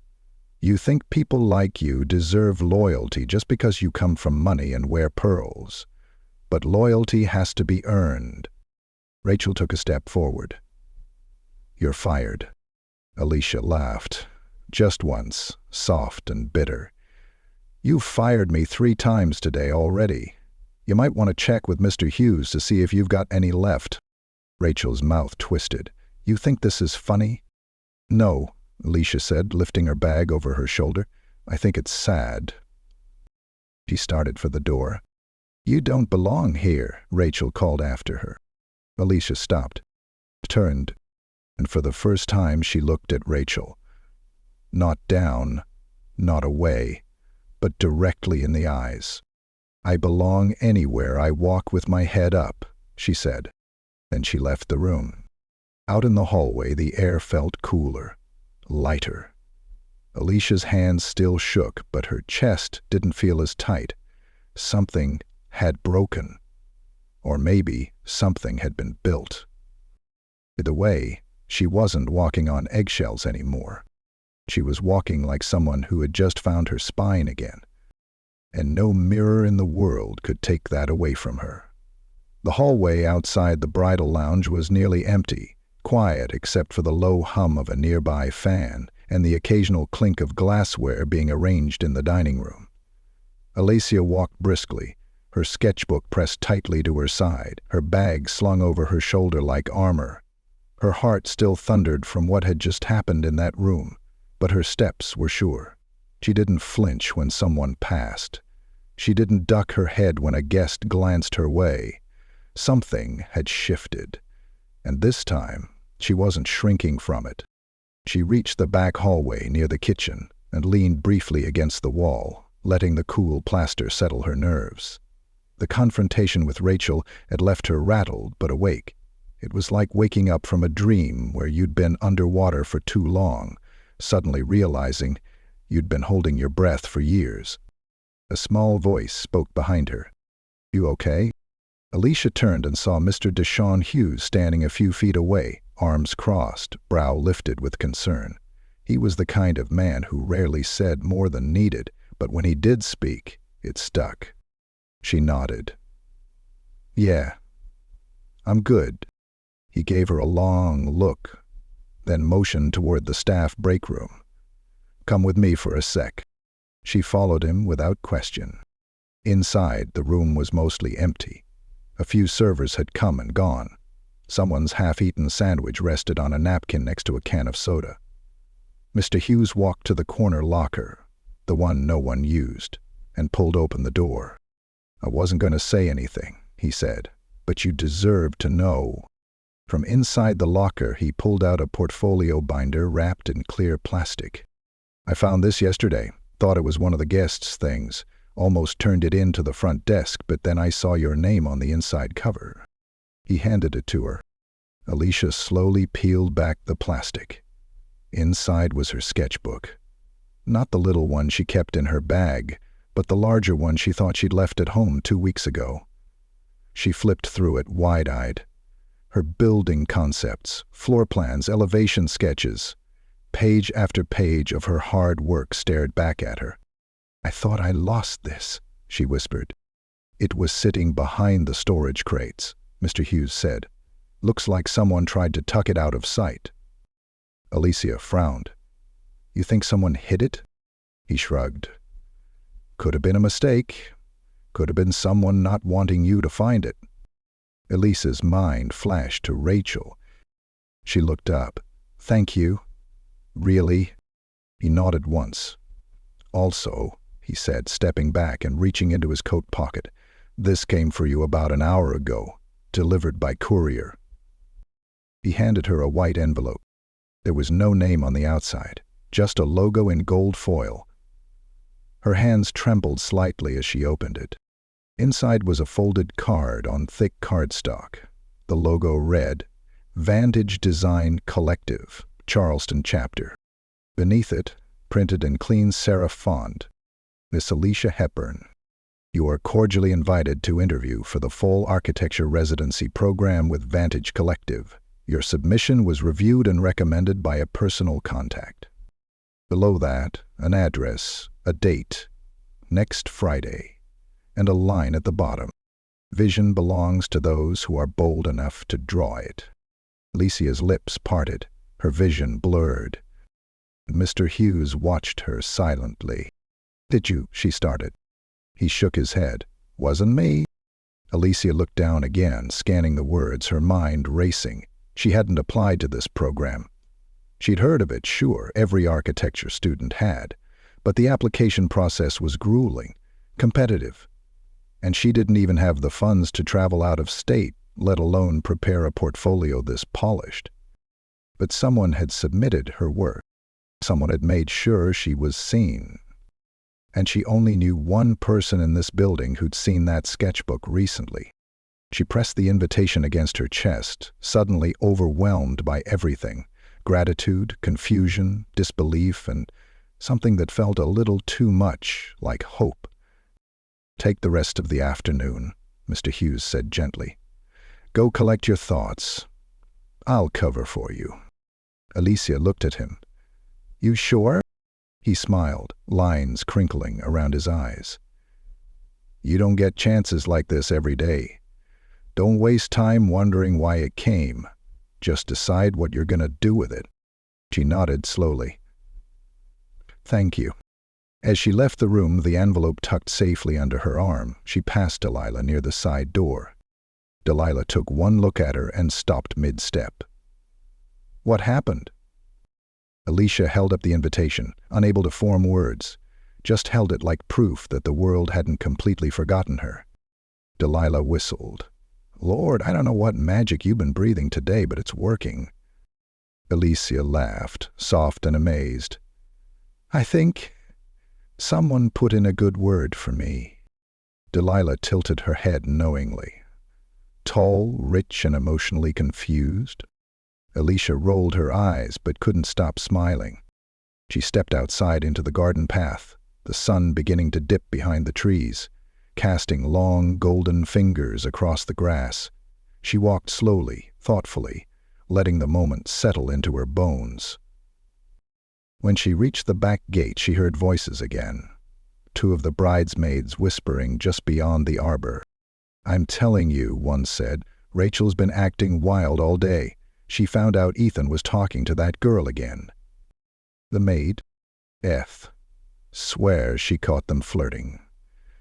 "You think people like you deserve loyalty just because you come from money and wear pearls. But loyalty has to be earned." Rachel took a step forward. "You're fired." Alicia laughed. Just once, soft and bitter. "You've fired me 3 times today already. You might want to check with Mr. Hughes to see if you've got any left." Rachel's mouth twisted. "You think this is funny?" "No," Alicia said, lifting her bag over her shoulder. "I think it's sad." She started for the door. "You don't belong here," Rachel called after her. Alicia stopped, turned, and for the first time she looked at Rachel. Not down, not away, but directly in the eyes. "I belong anywhere I walk with my head up," she said. Then she left the room. Out in the hallway, the air felt cooler, lighter. Alicia's hands still shook, but her chest didn't feel as tight. Something had broken. Or maybe something had been built. Either way, she wasn't walking on eggshells anymore. She was walking like someone who had just found her spine again. And no mirror in the world could take that away from her. The hallway outside the bridal lounge was nearly empty, quiet except for the low hum of a nearby fan and the occasional clink of glassware being arranged in the dining room. Alicia walked briskly, her sketchbook pressed tightly to her side, her bag slung over her shoulder like armor. Her heart still thundered from what had just happened in that room, but her steps were sure. She didn't flinch when someone passed. She didn't duck her head when a guest glanced her way. Something had shifted, and this time she wasn't shrinking from it. She reached the back hallway near the kitchen and leaned briefly against the wall, letting the cool plaster settle her nerves. The confrontation with Rachel had left her rattled but awake. It was like waking up from a dream where you'd been underwater for too long, suddenly realizing you'd been holding your breath for years. A small voice spoke behind her. "You okay?" Alicia turned and saw Mr. Deshaun Hughes standing a few feet away, arms crossed, brow lifted with concern. He was the kind of man who rarely said more than needed, but when he did speak, it stuck. She nodded. "Yeah, I'm good." He gave her a long look, then motioned toward the staff break room. "Come with me for a sec." She followed him without question. Inside, the room was mostly empty. A few servers had come and gone. Someone's half-eaten sandwich rested on a napkin next to a can of soda. Mr. Hughes walked to the corner locker, the one no one used, and pulled open the door. "I wasn't going to say anything," he said, "but you deserve to know." From inside the locker, he pulled out a portfolio binder wrapped in clear plastic. "I found this yesterday. Thought it was one of the guests' things. Almost turned it in to the front desk, but then I saw your name on the inside cover." He handed it to her. Alicia slowly peeled back the plastic. Inside was her sketchbook. Not the little one she kept in her bag, but the larger one she thought she'd left at home 2 weeks ago. She flipped through it wide-eyed. Her building concepts, floor plans, elevation sketches. Page after page of her hard work stared back at her. "I thought I lost this," she whispered. "It was sitting behind the storage crates," Mr. Hughes said. "Looks like someone tried to tuck it out of sight." Alicia frowned. "You think someone hid it?" He shrugged. "Could have been a mistake. Could have been someone not wanting you to find it." Elisa's mind flashed to Rachel. She looked up. "Thank you." "Really?" He nodded once. "Also," he said, stepping back and reaching into his coat pocket, "this came for you about an hour ago, delivered by courier." He handed her a white envelope. There was no name on the outside, just a logo in gold foil. Her hands trembled slightly as she opened it. Inside was a folded card on thick cardstock. The logo read, "Vantage Design Collective, Charleston Chapter." Beneath it, printed in clean serif font, "Miss Alicia Hepburn. You are cordially invited to interview for the full architecture residency program with Vantage Collective. Your submission was reviewed and recommended by a personal contact." Below that, an address, a date, next Friday, and a line at the bottom. "Vision belongs to those who are bold enough to draw it." Alicia's lips parted, her vision blurred. Mr. Hughes watched her silently. "Did you?" she started. He shook his head. "Wasn't me." Alicia looked down again, scanning the words, her mind racing. She hadn't applied to this program. She'd heard of it, sure, every architecture student had, but the application process was grueling, competitive, and she didn't even have the funds to travel out of state, let alone prepare a portfolio this polished. But someone had submitted her work. Someone had made sure she was seen. And she only knew one person in this building who'd seen that sketchbook recently. She pressed the invitation against her chest, suddenly overwhelmed by everything: gratitude, confusion, disbelief, and something that felt a little too much like hope. "Take the rest of the afternoon," Mr. Hughes said gently. "Go collect your thoughts. I'll cover for you." Alicia looked at him. "You sure?" He smiled, lines crinkling around his eyes. "You don't get chances like this every day. Don't waste time wondering why it came. Just decide what you're going to do with it." She nodded slowly. "Thank you." As she left the room, the envelope tucked safely under her arm, she passed Delilah near the side door. Delilah took one look at her and stopped mid-step. "What happened?" Alicia held up the invitation, unable to form words, just held it like proof that the world hadn't completely forgotten her. Delilah whistled. "Lord, I don't know what magic you've been breathing today, but it's working." Alicia laughed, soft and amazed. "I think someone put in a good word for me." Delilah tilted her head knowingly. Tall, rich, and emotionally confused. Alicia rolled her eyes but couldn't stop smiling. She stepped outside into the garden path, the sun beginning to dip behind the trees, casting long, golden fingers across the grass. She walked slowly, thoughtfully, letting the moment settle into her bones. When she reached the back gate, she heard voices again, 2 of the bridesmaids whispering just beyond the arbor. "I'm telling you," one said, "Rachel's been acting wild all day. She found out Ethan was talking to that girl again." The maid, Eth, swears she caught them flirting.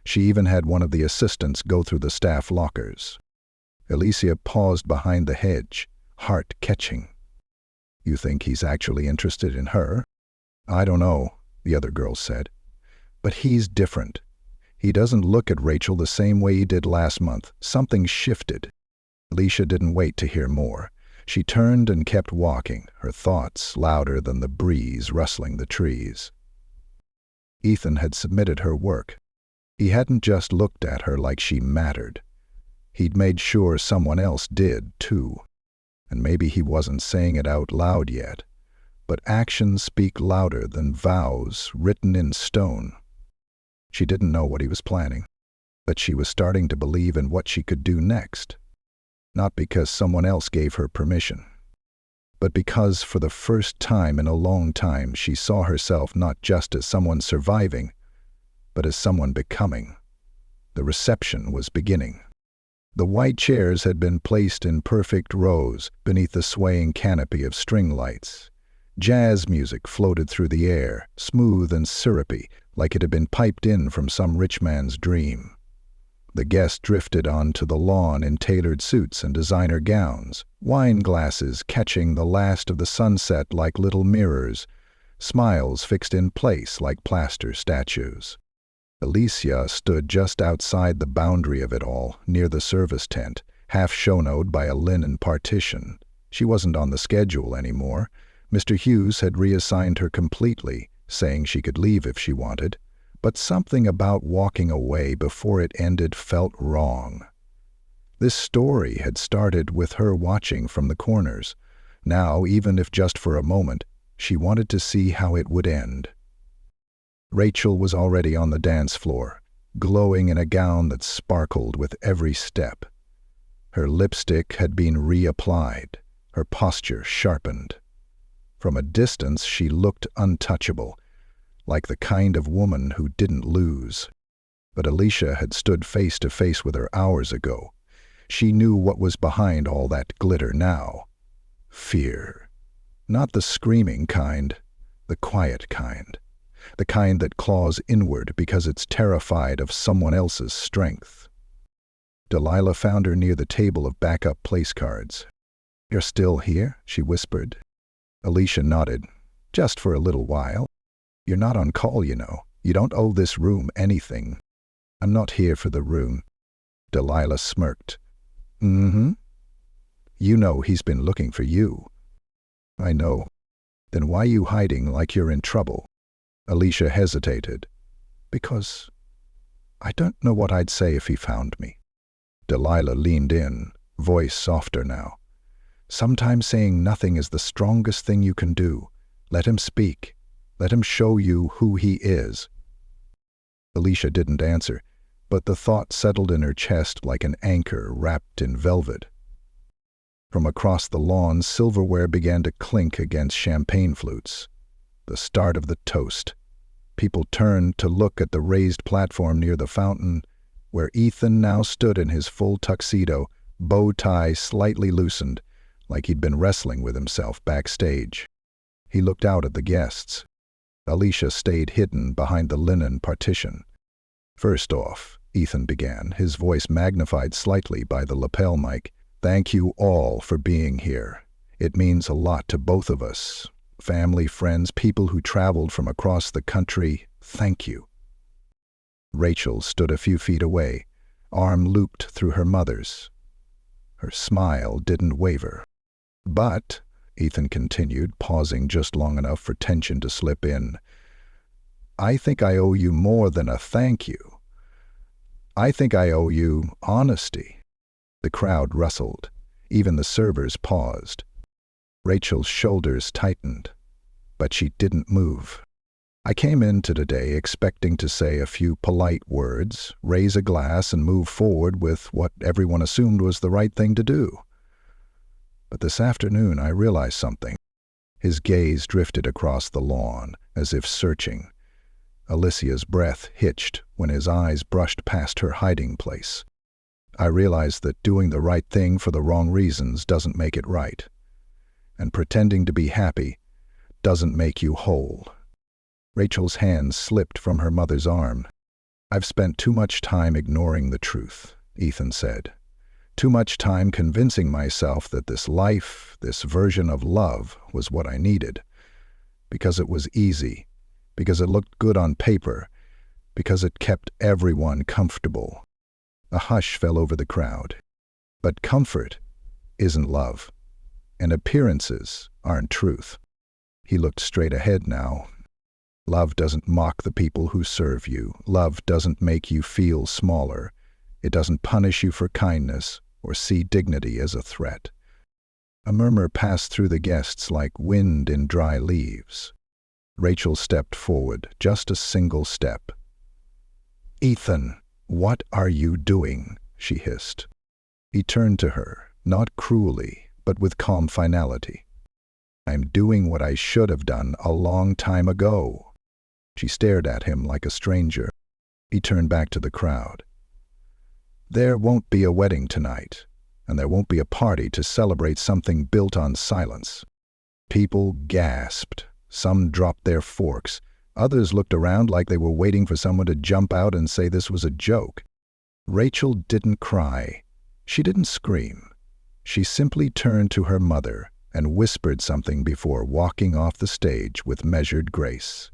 She even had one of the assistants go through the staff lockers. Alicia paused behind the hedge, heart catching. "You think he's actually interested in her?" "I don't know," the other girl said. "But he's different. He doesn't look at Rachel the same way he did last month. Something shifted." Alicia didn't wait to hear more. She turned and kept walking, her thoughts louder than the breeze rustling the trees. Ethan had submitted her work. He hadn't just looked at her like she mattered. He'd made sure someone else did, too. And maybe he wasn't saying it out loud yet, but actions speak louder than vows written in stone. She didn't know what he was planning, but she was starting to believe in what she could do next. Not because someone else gave her permission, but because for the first time in a long time she saw herself not just as someone surviving, but as someone becoming. The reception was beginning. The white chairs had been placed in perfect rows beneath the swaying canopy of string lights. Jazz music floated through the air, smooth and syrupy, like it had been piped in from some rich man's dream. The guests drifted onto the lawn in tailored suits and designer gowns, wine glasses catching the last of the sunset like little mirrors, smiles fixed in place like plaster statues. Alicia stood just outside the boundary of it all, near the service tent, half shadowed by a linen partition. She wasn't on the schedule anymore. Mr. Hughes had reassigned her completely, saying she could leave if she wanted. But something about walking away before it ended felt wrong. This story had started with her watching from the corners. Now, even if just for a moment, she wanted to see how it would end. Rachel was already on the dance floor, glowing in a gown that sparkled with every step. Her lipstick had been reapplied, her posture sharpened. From a distance she looked untouchable, like the kind of woman who didn't lose. But Alicia had stood face to face with her hours ago. She knew what was behind all that glitter now. Fear. Not the screaming kind, the quiet kind. The kind that claws inward because it's terrified of someone else's strength. Delilah found her near the table of backup place cards. "You're still here?" she whispered. Alicia nodded. "Just for a little while. You're not on call, you know. You don't owe this room anything." "I'm not here for the room." Delilah smirked. "Mm-hmm. You know he's been looking for you." "I know. Then why you hiding like you're in trouble?" Alicia hesitated. "Because I don't know what I'd say if he found me." Delilah leaned in, voice softer now. "Sometimes saying nothing is the strongest thing you can do. Let him speak. Let him show you who he is." Alicia didn't answer, but the thought settled in her chest like an anchor wrapped in velvet. From across the lawn, silverware began to clink against champagne flutes. The start of the toast. People turned to look at the raised platform near the fountain, where Ethan now stood in his full tuxedo, bow tie slightly loosened, like he'd been wrestling with himself backstage. He looked out at the guests. Alicia stayed hidden behind the linen partition. "First off," Ethan began, his voice magnified slightly by the lapel mic, "thank you all for being here. It means a lot to both of us. Family, friends, people who traveled from across the country, thank you." Rachel stood a few feet away, arm looped through her mother's. Her smile didn't waver. "But," Ethan continued, pausing just long enough for tension to slip in, "I think I owe you more than a thank you. I think I owe you honesty." The crowd rustled. Even the servers paused. Rachel's shoulders tightened, but she didn't move. "I came in today expecting to say a few polite words, raise a glass, and move forward with what everyone assumed was the right thing to do. But this afternoon I realized something." His gaze drifted across the lawn, as if searching. Alicia's breath hitched when his eyes brushed past her hiding place. "I realized that doing the right thing for the wrong reasons doesn't make it right. And pretending to be happy doesn't make you whole." Rachel's hand slipped from her mother's arm. I've spent too much time ignoring the truth, Ethan said. Too much time convincing myself that this life, this version of love, was what I needed. Because it was easy, because it looked good on paper, because it kept everyone comfortable. A hush fell over the crowd. But comfort isn't love, and appearances aren't truth. He looked straight ahead now. Love doesn't mock the people who serve you. Love doesn't make you feel smaller. It doesn't punish you for kindness or see dignity as a threat. A murmur passed through the guests like wind in dry leaves. Rachel stepped forward, just a single step. "Ethan, what are you doing?" she hissed. He turned to her, not cruelly, but with calm finality. "I'm doing what I should have done a long time ago." She stared at him like a stranger. He turned back to the crowd. "There won't be a wedding tonight, and there won't be a party to celebrate something built on silence." People gasped. Some dropped their forks. Others looked around like they were waiting for someone to jump out and say this was a joke. Rachel didn't cry. She didn't scream. She simply turned to her mother and whispered something before walking off the stage with measured grace.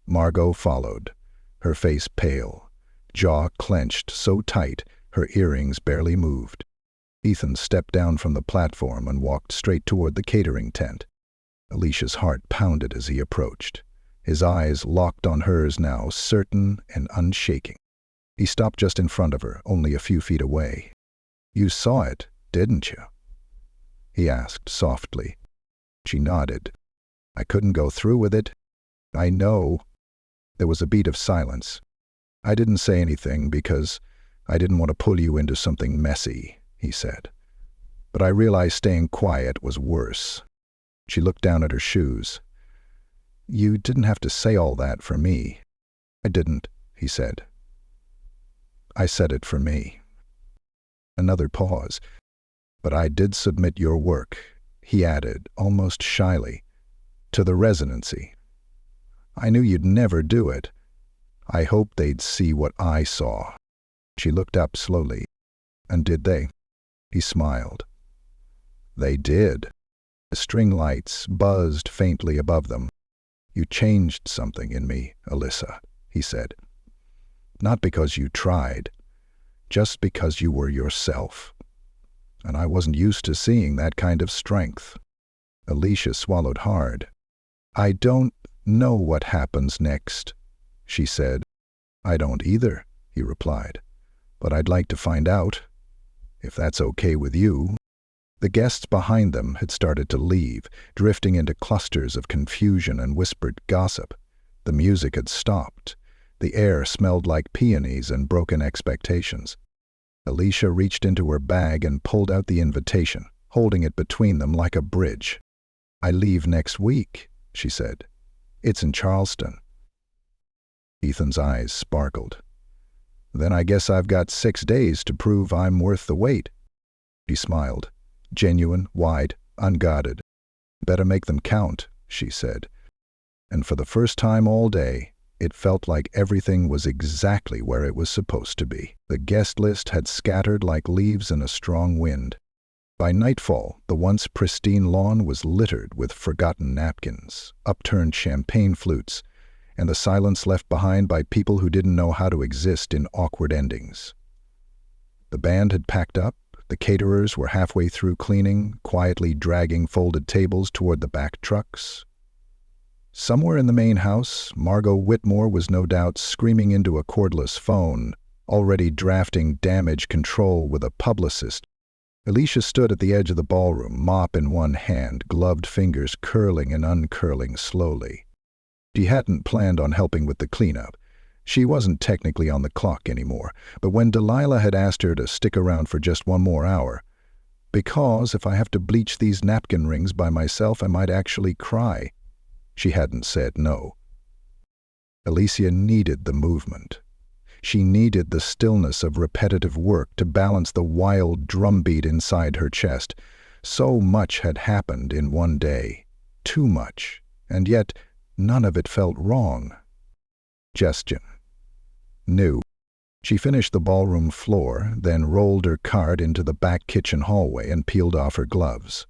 Margot followed, her face pale, jaw clenched so tight her earrings barely moved. Ethan stepped down from the platform and walked straight toward the catering tent. Alicia's heart pounded as he approached. His eyes locked on hers now, certain and unshaking. He stopped just in front of her, only a few feet away. "You saw it, didn't you?" he asked softly. She nodded. "I couldn't go through with it." "I know." There was a beat of silence. "I didn't say anything because I didn't want to pull you into something messy," he said. "But I realized staying quiet was worse." She looked down at her shoes. "You didn't have to say all that for me." "I didn't," he said. "I said it for me." Another pause. "But I did submit your work," he added, almost shyly, "to the residency. I knew you'd never do it. I hoped they'd see what I saw." She looked up slowly. "And did they?" He smiled. "They did." The string lights buzzed faintly above them. "You changed something in me, Alyssa," he said. "Not because you tried, just because you were yourself. And I wasn't used to seeing that kind of strength." Alicia swallowed hard. "I don't know what happens next," she said. "I don't either," he replied. "But I'd like to find out, if that's okay with you." The guests behind them had started to leave, drifting into clusters of confusion and whispered gossip. The music had stopped. The air smelled like peonies and broken expectations. Alicia reached into her bag and pulled out the invitation, holding it between them like a bridge. "I leave next week," she said. "It's in Charleston." Ethan's eyes sparkled. "Then I guess I've got 6 days to prove I'm worth the wait." She smiled, genuine, wide, unguarded. "Better make them count," she said. And for the first time all day, it felt like everything was exactly where it was supposed to be. The guest list had scattered like leaves in a strong wind. By nightfall, the once pristine lawn was littered with forgotten napkins, upturned champagne flutes, and the silence left behind by people who didn't know how to exist in awkward endings. The band had packed up. The caterers were halfway through cleaning, quietly dragging folded tables toward the back trucks. Somewhere in the main house, Margot Whitmore was no doubt screaming into a cordless phone, already drafting damage control with a publicist. Alicia stood at the edge of the ballroom, mop in one hand, gloved fingers curling and uncurling slowly. She hadn't planned on helping with the cleanup. She wasn't technically on the clock anymore, but when Delilah had asked her to stick around for just one more hour, "Because if I have to bleach these napkin rings by myself, I might actually cry," she hadn't said no. Alicia needed the movement. She needed the stillness of repetitive work to balance the wild drumbeat inside her chest. So much had happened in one day. Too much. And yet, none of it felt wrong. Gestion. New. She finished the ballroom floor, then rolled her cart into the back kitchen hallway and peeled off her gloves.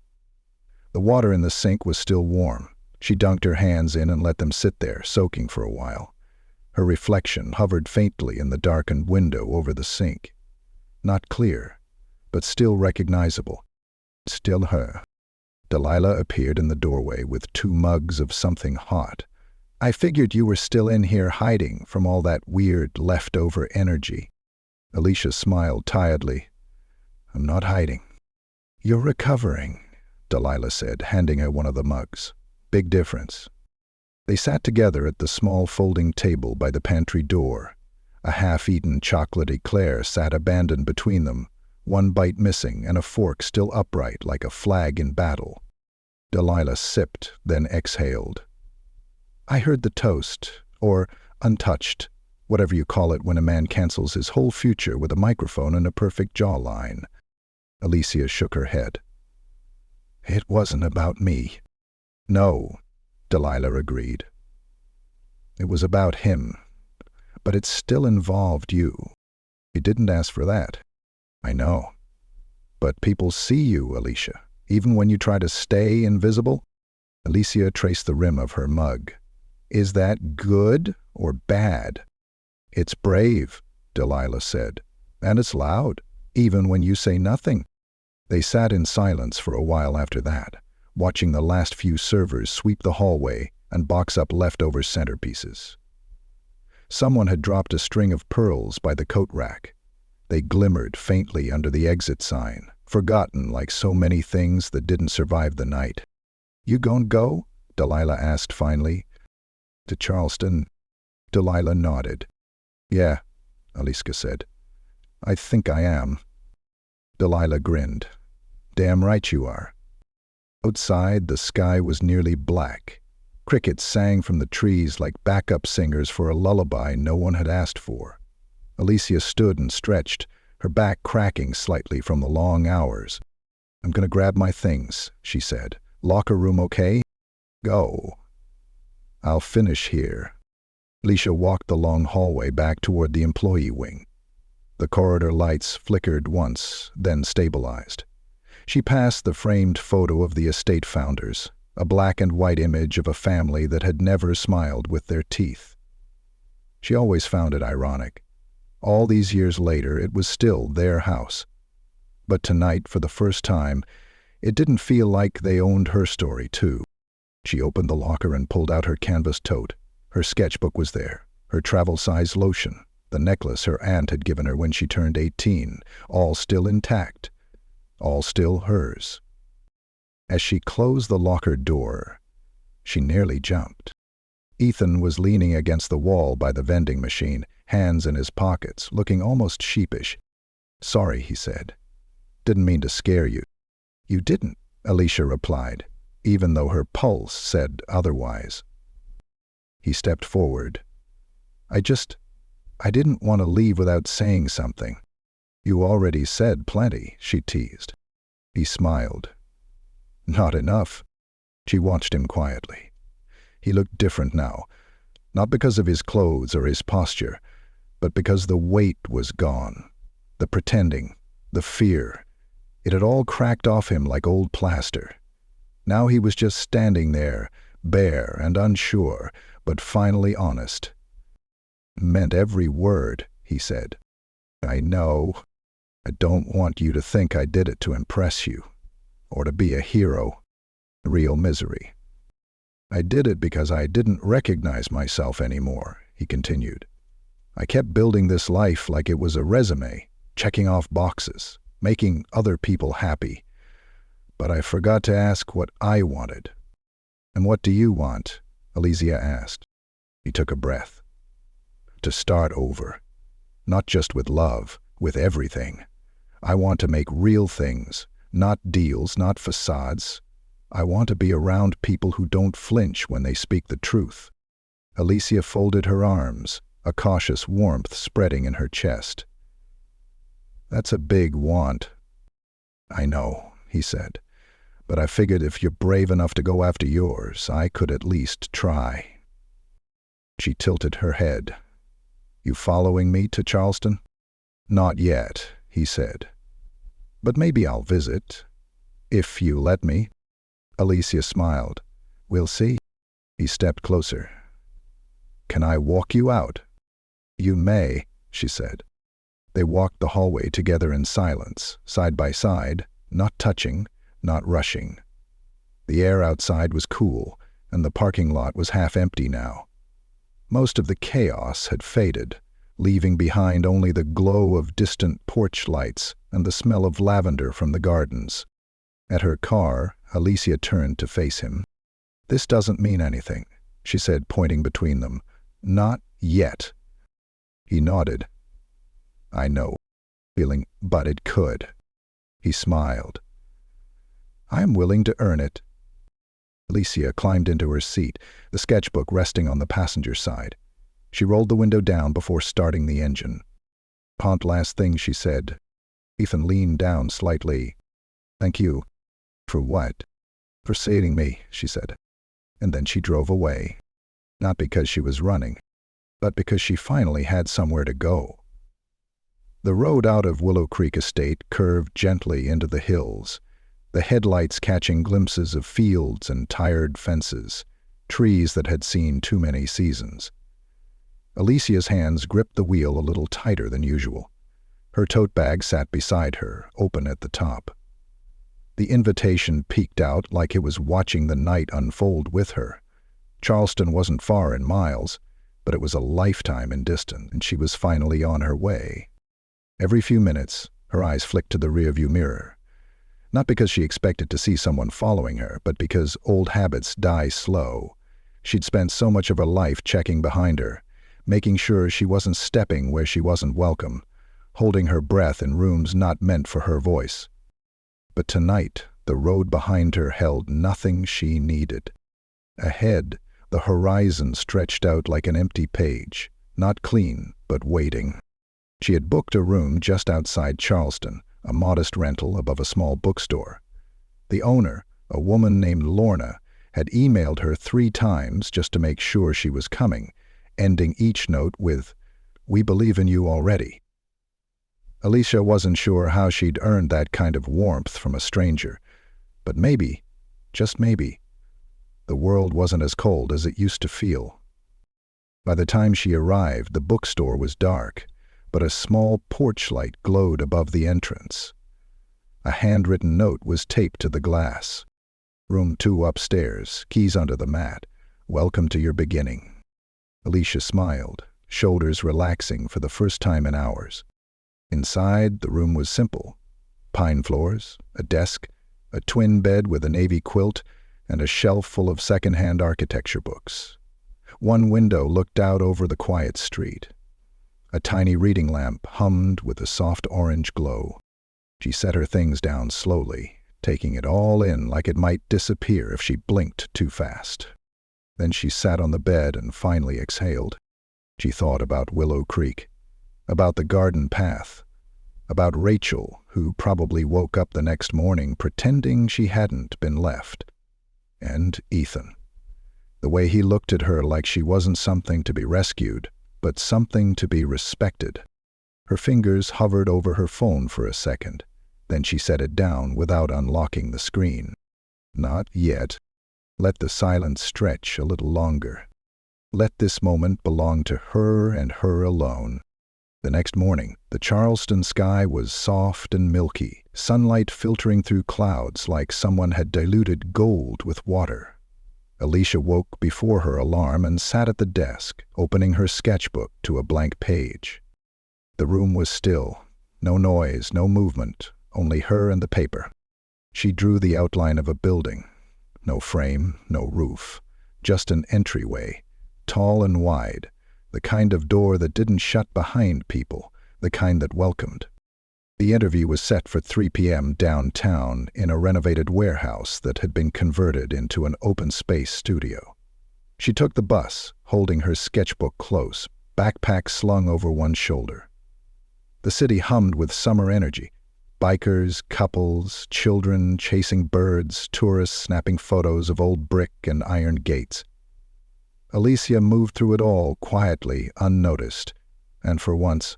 The water in the sink was still warm. She dunked her hands in and let them sit there, soaking for a while. Her reflection hovered faintly in the darkened window over the sink. Not clear, but still recognizable. Still her. Delilah appeared in the doorway with 2 mugs of something hot. I figured you were still in here hiding from all that weird leftover energy. Alicia smiled tiredly. I'm not hiding. You're recovering, Delilah said, handing her one of the mugs. Big difference. They sat together at the small folding table by the pantry door. A half-eaten chocolate eclair sat abandoned between them, 1 bite missing and a fork still upright like a flag in battle. Delilah sipped, then exhaled. I heard the toast, or untouched, whatever you call it when a man cancels his whole future with a microphone and a perfect jawline. Alicia shook her head. It wasn't about me. No, Delilah agreed. It was about him, but it still involved you. He didn't ask for that. I know. But people see you, Alicia, even when you try to stay invisible. Alicia traced the rim of her mug. Is that good or bad? It's brave, Delilah said, and it's loud, even when you say nothing. They sat in silence for a while after that, watching the last few servers sweep the hallway and box up leftover centerpieces. Someone had dropped a string of pearls by the coat rack. They glimmered faintly under the exit sign, forgotten like so many things that didn't survive the night. You gon' go? Delilah asked finally. To Charleston? Delilah nodded. Yeah, Alicia said. I think I am. Delilah grinned. Damn right you are. Outside, the sky was nearly black. Crickets sang from the trees like backup singers for a lullaby no one had asked for. Alicia stood and stretched, her back cracking slightly from the long hours. I'm gonna grab my things, she said. Locker room okay? Go. I'll finish here. Alicia walked the long hallway back toward the employee wing. The corridor lights flickered once, then stabilized. She passed the framed photo of the estate founders, a black and white image of a family that had never smiled with their teeth. She always found it ironic. All these years later, it was still their house. But tonight, for the first time, it didn't feel like they owned her story, too. She opened the locker and pulled out her canvas tote. Her sketchbook was there, her travel-size lotion, the necklace her aunt had given her when she turned 18, all still intact, all still hers. As she closed the locker door, she nearly jumped. Ethan was leaning against the wall by the vending machine, hands in his pockets, looking almost sheepish. Sorry, he said. Didn't mean to scare you. You didn't, Alicia replied, even though her pulse said otherwise. He stepped forward. I didn't want to leave without saying something. You already said plenty, she teased. He smiled. Not enough. She watched him quietly. He looked different now, not because of his clothes or his posture, but because the weight was gone. The pretending, the fear. It had all cracked off him like old plaster. Now he was just standing there, bare and unsure, but finally honest. Meant every word, he said. I know. I don't want you to think I did it to impress you, or to be a hero. Real misery. I did it because I didn't recognize myself anymore, he continued. I kept building this life like it was a resume, checking off boxes, making other people happy. But I forgot to ask what I wanted. And what do you want? Alicia asked. He took a breath. To start over. Not just with love, with everything. I want to make real things, not deals, not facades. I want to be around people who don't flinch when they speak the truth. Alicia folded her arms, a cautious warmth spreading in her chest. That's a big want. I know, he said, but I figured if you're brave enough to go after yours, I could at least try. She tilted her head. You following me to Charleston? Not yet, he said. But maybe I'll visit, if you let me. Alicia smiled. We'll see. He stepped closer. Can I walk you out? You may, she said. They walked the hallway together in silence, side by side, not touching, not rushing. The air outside was cool, and the parking lot was half empty now. Most of the chaos had faded, leaving behind only the glow of distant porch lights and the smell of lavender from the gardens. At her car, Alicia turned to face him. This doesn't mean anything, she said, pointing between them. Not yet. He nodded. I know, feeling, but it could. He smiled. I am willing to earn it. Alicia climbed into her seat, the sketchbook resting on the passenger side. She rolled the window down before starting the engine. Upon last thing she said. Ethan leaned down slightly. Thank you. For what? For saving me, she said. And then she drove away. Not because she was running, but because she finally had somewhere to go. The road out of Willow Creek Estate curved gently into the hills, the headlights catching glimpses of fields and tired fences, trees that had seen too many seasons. Alicia's hands gripped the wheel a little tighter than usual. Her tote bag sat beside her, open at the top. The invitation peeked out like it was watching the night unfold with her. Charleston wasn't far in miles, but it was a lifetime in distance, and she was finally on her way. Every few minutes, her eyes flicked to the rearview mirror. Not because she expected to see someone following her, but because old habits die slow. She'd spent so much of her life checking behind her, making sure she wasn't stepping where she wasn't welcome, holding her breath in rooms not meant for her voice. But tonight, the road behind her held nothing she needed. Ahead, the horizon stretched out like an empty page, not clean, but waiting. She had booked a room just outside Charleston, a modest rental above a small bookstore. The owner, a woman named Lorna, had emailed her 3 times just to make sure she was coming, ending each note with, "We believe in you already." Alicia wasn't sure how she'd earned that kind of warmth from a stranger, but maybe, just maybe, the world wasn't as cold as it used to feel. By the time she arrived, the bookstore was dark, but a small porch light glowed above the entrance. A handwritten note was taped to the glass. Room 2 upstairs, keys under the mat. Welcome to your beginning. Alicia smiled, shoulders relaxing for the first time in hours. Inside, the room was simple. Pine floors, a desk, a twin bed with a navy quilt, and a shelf full of second-hand architecture books. One window looked out over the quiet street. A tiny reading lamp hummed with a soft orange glow. She set her things down slowly, taking it all in like it might disappear if she blinked too fast. Then she sat on the bed and finally exhaled. She thought about Willow Creek, about the garden path, about Rachel, who probably woke up the next morning pretending she hadn't been left, and Ethan. The way he looked at her like she wasn't something to be rescued, but something to be respected. Her fingers hovered over her phone for a second. Then she set it down without unlocking the screen. Not yet. Let the silence stretch a little longer. Let this moment belong to her and her alone. The next morning, the Charleston sky was soft and milky, sunlight filtering through clouds like someone had diluted gold with water. Alicia woke before her alarm and sat at the desk, opening her sketchbook to a blank page. The room was still. No noise, no movement, only her and the paper. She drew the outline of a building. No frame, no roof, just an entryway, tall and wide, the kind of door that didn't shut behind people, the kind that welcomed. The interview was set for 3 p.m. downtown in a renovated warehouse that had been converted into an open-space studio. She took the bus, holding her sketchbook close, backpack slung over one shoulder. The city hummed with summer energy. Bikers, couples, children chasing birds, tourists snapping photos of old brick and iron gates. Alicia moved through it all quietly, unnoticed, and for once,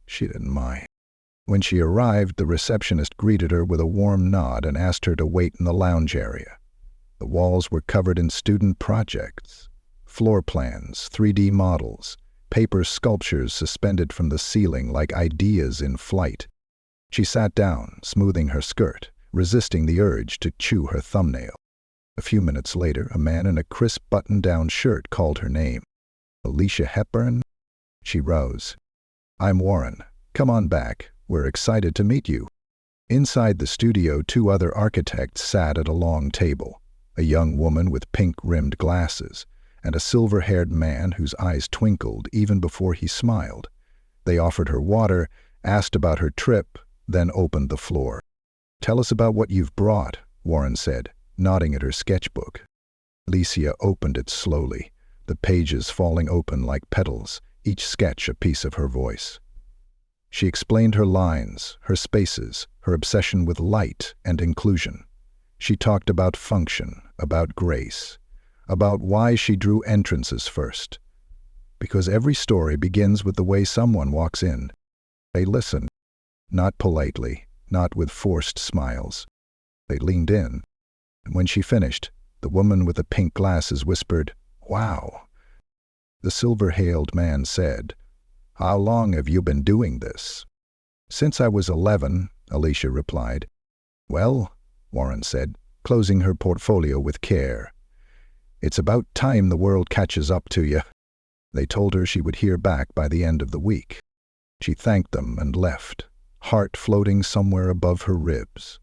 she didn't mind. When she arrived, the receptionist greeted her with a warm nod and asked her to wait in the lounge area. The walls were covered in student projects, floor plans, 3D models, paper sculptures suspended from the ceiling like ideas in flight. She sat down, smoothing her skirt, resisting the urge to chew her thumbnail. A few minutes later, a man in a crisp button-down shirt called her name. Alicia Hepburn? She rose. "I'm Warren. Come on back. We're excited to meet you." Inside the studio, 2 other architects sat at a long table, a young woman with pink-rimmed glasses, and a silver-haired man whose eyes twinkled even before he smiled. They offered her water, asked about her trip, then opened the floor. "Tell us about what you've brought," Warren said, nodding at her sketchbook. Alicia opened it slowly, the pages falling open like petals, each sketch a piece of her voice. She explained her lines, her spaces, her obsession with light and inclusion. She talked about function, about grace, about why she drew entrances first. Because every story begins with the way someone walks in. They listened, not politely, not with forced smiles. They leaned in. And when she finished, the woman with the pink glasses whispered, "Wow." The silver-haired man said, "How long have you been doing this?" "Since I was 11, Alicia replied. "Well," Warren said, closing her portfolio with care, "it's about time the world catches up to you." They told her she would hear back by the end of the week. She thanked them and left, heart floating somewhere above her ribs.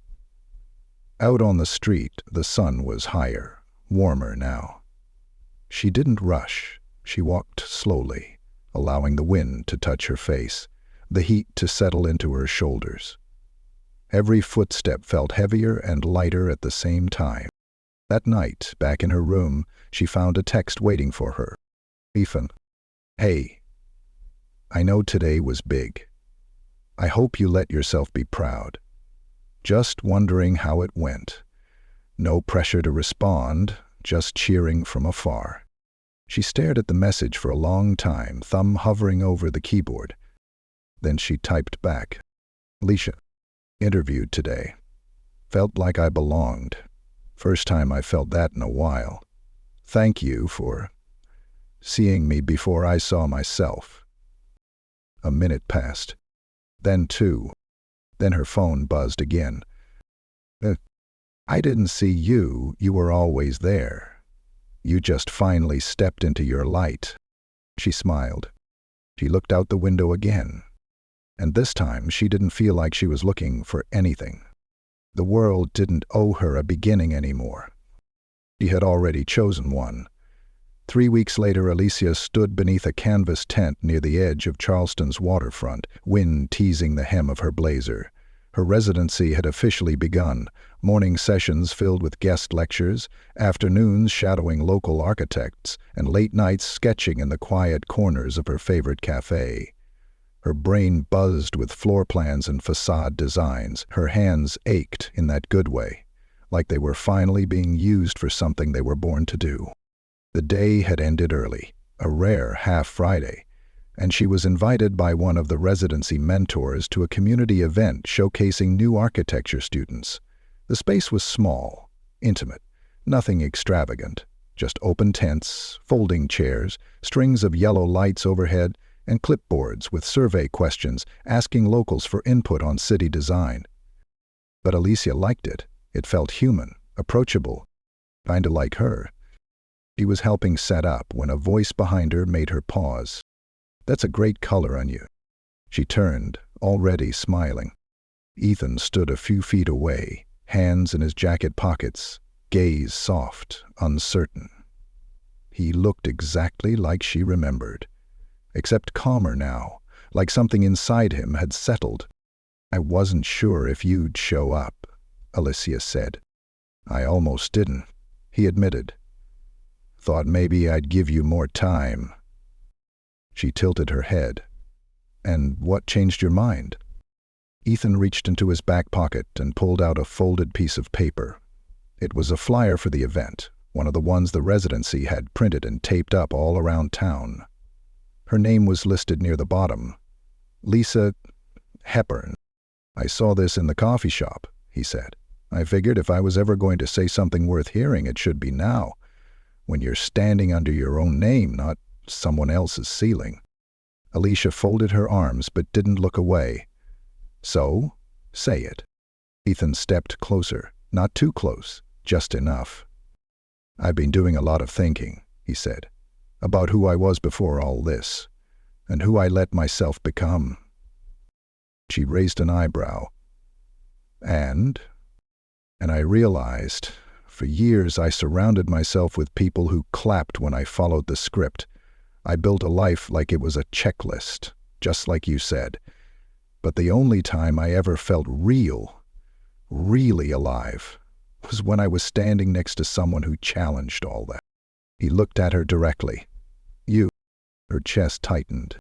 Out on the street, the sun was higher, warmer now. She didn't rush. She walked slowly, allowing the wind to touch her face, the heat to settle into her shoulders. Every footstep felt heavier and lighter at the same time. That night, back in her room, she found a text waiting for her. "Ethan, hey, I know today was big. I hope you let yourself be proud. Just wondering how it went. No pressure to respond, just cheering from afar." She stared at the message for a long time, thumb hovering over the keyboard. Then she typed back, "Alicia, interviewed today. Felt like I belonged. First time I felt that in a while. Thank you for seeing me before I saw myself." A minute passed. Then 2. Then her phone buzzed again. "I didn't see you. You were always there. You just finally stepped into your light." She smiled. She looked out the window again. And this time she didn't feel like she was looking for anything. The world didn't owe her a beginning anymore. She had already chosen one. 3 weeks later, Alicia stood beneath a canvas tent near the edge of Charleston's waterfront, wind teasing the hem of her blazer. Her residency had officially begun, morning sessions filled with guest lectures, afternoons shadowing local architects, and late nights sketching in the quiet corners of her favorite cafe. Her brain buzzed with floor plans and facade designs. Her hands ached in that good way, like they were finally being used for something they were born to do. The day had ended early, a rare half-Friday, and she was invited by one of the residency mentors to a community event showcasing new architecture students. The space was small, intimate, nothing extravagant, just open tents, folding chairs, strings of yellow lights overhead, and clipboards with survey questions asking locals for input on city design. But Alicia liked it. It felt human, approachable, kinda like her. She was helping set up when a voice behind her made her pause. "That's a great color on you." She turned, already smiling. Ethan stood a few feet away, hands in his jacket pockets, gaze soft, uncertain. He looked exactly like she remembered, except calmer now, like something inside him had settled. "I wasn't sure if you'd show up," Alicia said. "I almost didn't," he admitted. "Thought maybe I'd give you more time." She tilted her head. "And what changed your mind?" Ethan reached into his back pocket and pulled out a folded piece of paper. It was a flyer for the event, one of the ones the residency had printed and taped up all around town. Her name was listed near the bottom. Alicia Hepburn. "I saw this in the coffee shop," he said. "I figured if I was ever going to say something worth hearing, it should be now, when you're standing under your own name, not someone else's ceiling." Alicia folded her arms but didn't look away. "So, say it." Ethan stepped closer, not too close, just enough. "I've been doing a lot of thinking," he said, "about who I was before all this, and who I let myself become." She raised an eyebrow. And I realized, for years I surrounded myself with people who clapped when I followed the script. I built a life like it was a checklist, just like you said. But the only time I ever felt really alive, was when I was standing next to someone who challenged all that. He looked at her directly. "You." Her chest tightened.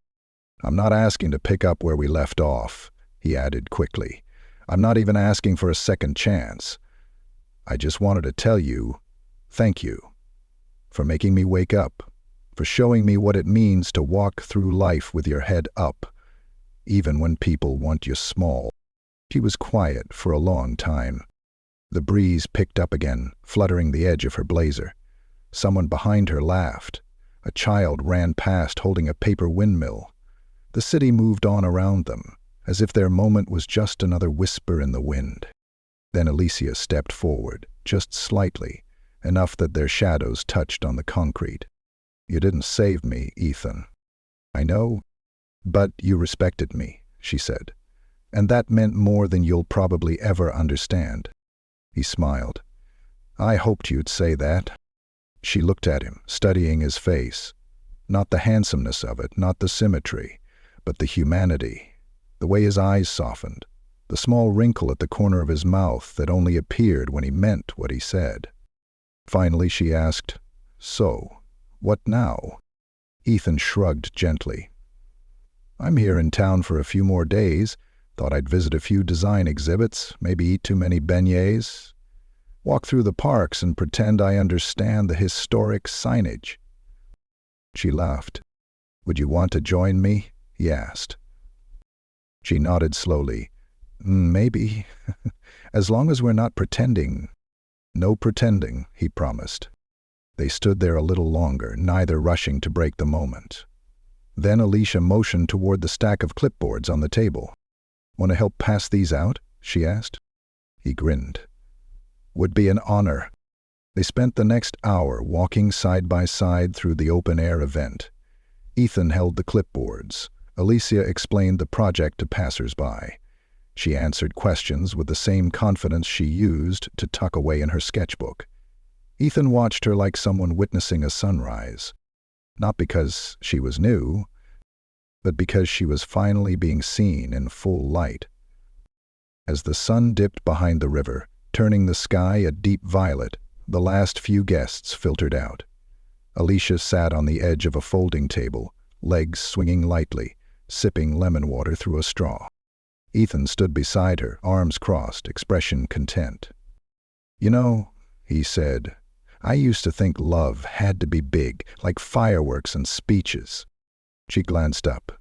"I'm not asking to pick up where we left off," he added quickly. "I'm not even asking for a second chance. I just wanted to tell you, thank you, for making me wake up, for showing me what it means to walk through life with your head up, even when people want you small." She was quiet for a long time. The breeze picked up again, fluttering the edge of her blazer. Someone behind her laughed. A child ran past holding a paper windmill. The city moved on around them, as if their moment was just another whisper in the wind. Then Alicia stepped forward, just slightly, enough that their shadows touched on the concrete. "You didn't save me, Ethan. I know, but you respected me," she said. "And that meant more than you'll probably ever understand." He smiled. "I hoped you'd say that." She looked at him, studying his face. Not the handsomeness of it, not the symmetry, but the humanity, the way his eyes softened, the small wrinkle at the corner of his mouth that only appeared when he meant what he said. Finally she asked, "So, what now?" Ethan shrugged gently. "I'm here in town for a few more days. Thought I'd visit a few design exhibits, maybe eat too many beignets, walk through the parks and pretend I understand the historic signage." She laughed. "Would you want to join me?" he asked. She nodded slowly. "Maybe, as long as we're not pretending." "No pretending," he promised. They stood there a little longer, neither rushing to break the moment. Then Alicia motioned toward the stack of clipboards on the table. "Want to help pass these out?" she asked. He grinned. "Would be an honor." They spent the next hour walking side by side through the open-air event. Ethan held the clipboards. Alicia explained the project to passers-by. She answered questions with the same confidence she used to tuck away in her sketchbook. Ethan watched her like someone witnessing a sunrise. Not because she was new, but because she was finally being seen in full light. As the sun dipped behind the river, turning the sky a deep violet, the last few guests filtered out. Alicia sat on the edge of a folding table, legs swinging lightly, sipping lemon water through a straw. Ethan stood beside her, arms crossed, expression content. "You know," he said, "I used to think love had to be big, like fireworks and speeches." She glanced up.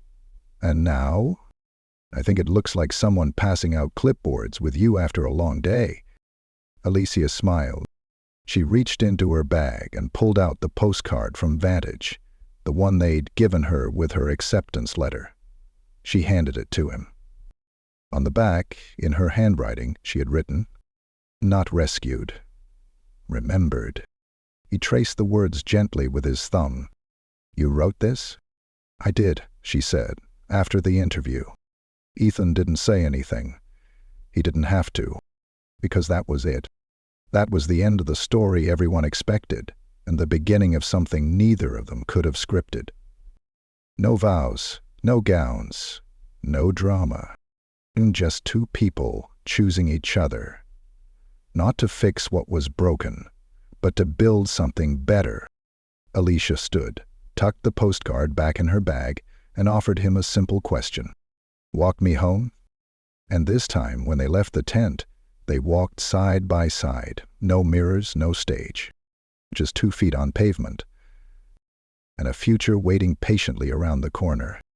"And now?" "I think it looks like someone passing out clipboards with you after a long day." Alicia smiled. She reached into her bag and pulled out the postcard from Vantage, the one they'd given her with her acceptance letter. She handed it to him. On the back, in her handwriting, she had written, "Not rescued. Remembered." He traced the words gently with his thumb. "You wrote this?" "I did," she said, "after the interview." Ethan didn't say anything. He didn't have to, because that was it. That was the end of the story everyone expected, and the beginning of something neither of them could have scripted. No vows, no gowns, no drama. Just two people choosing each other. Not to fix what was broken, but to build something better. Alicia stood, tucked the postcard back in her bag, and offered him a simple question. "Walk me home?" And this time, when they left the tent, they walked side by side, no mirrors, no stage. Just 2 feet on pavement. and a future waiting patiently around the corner.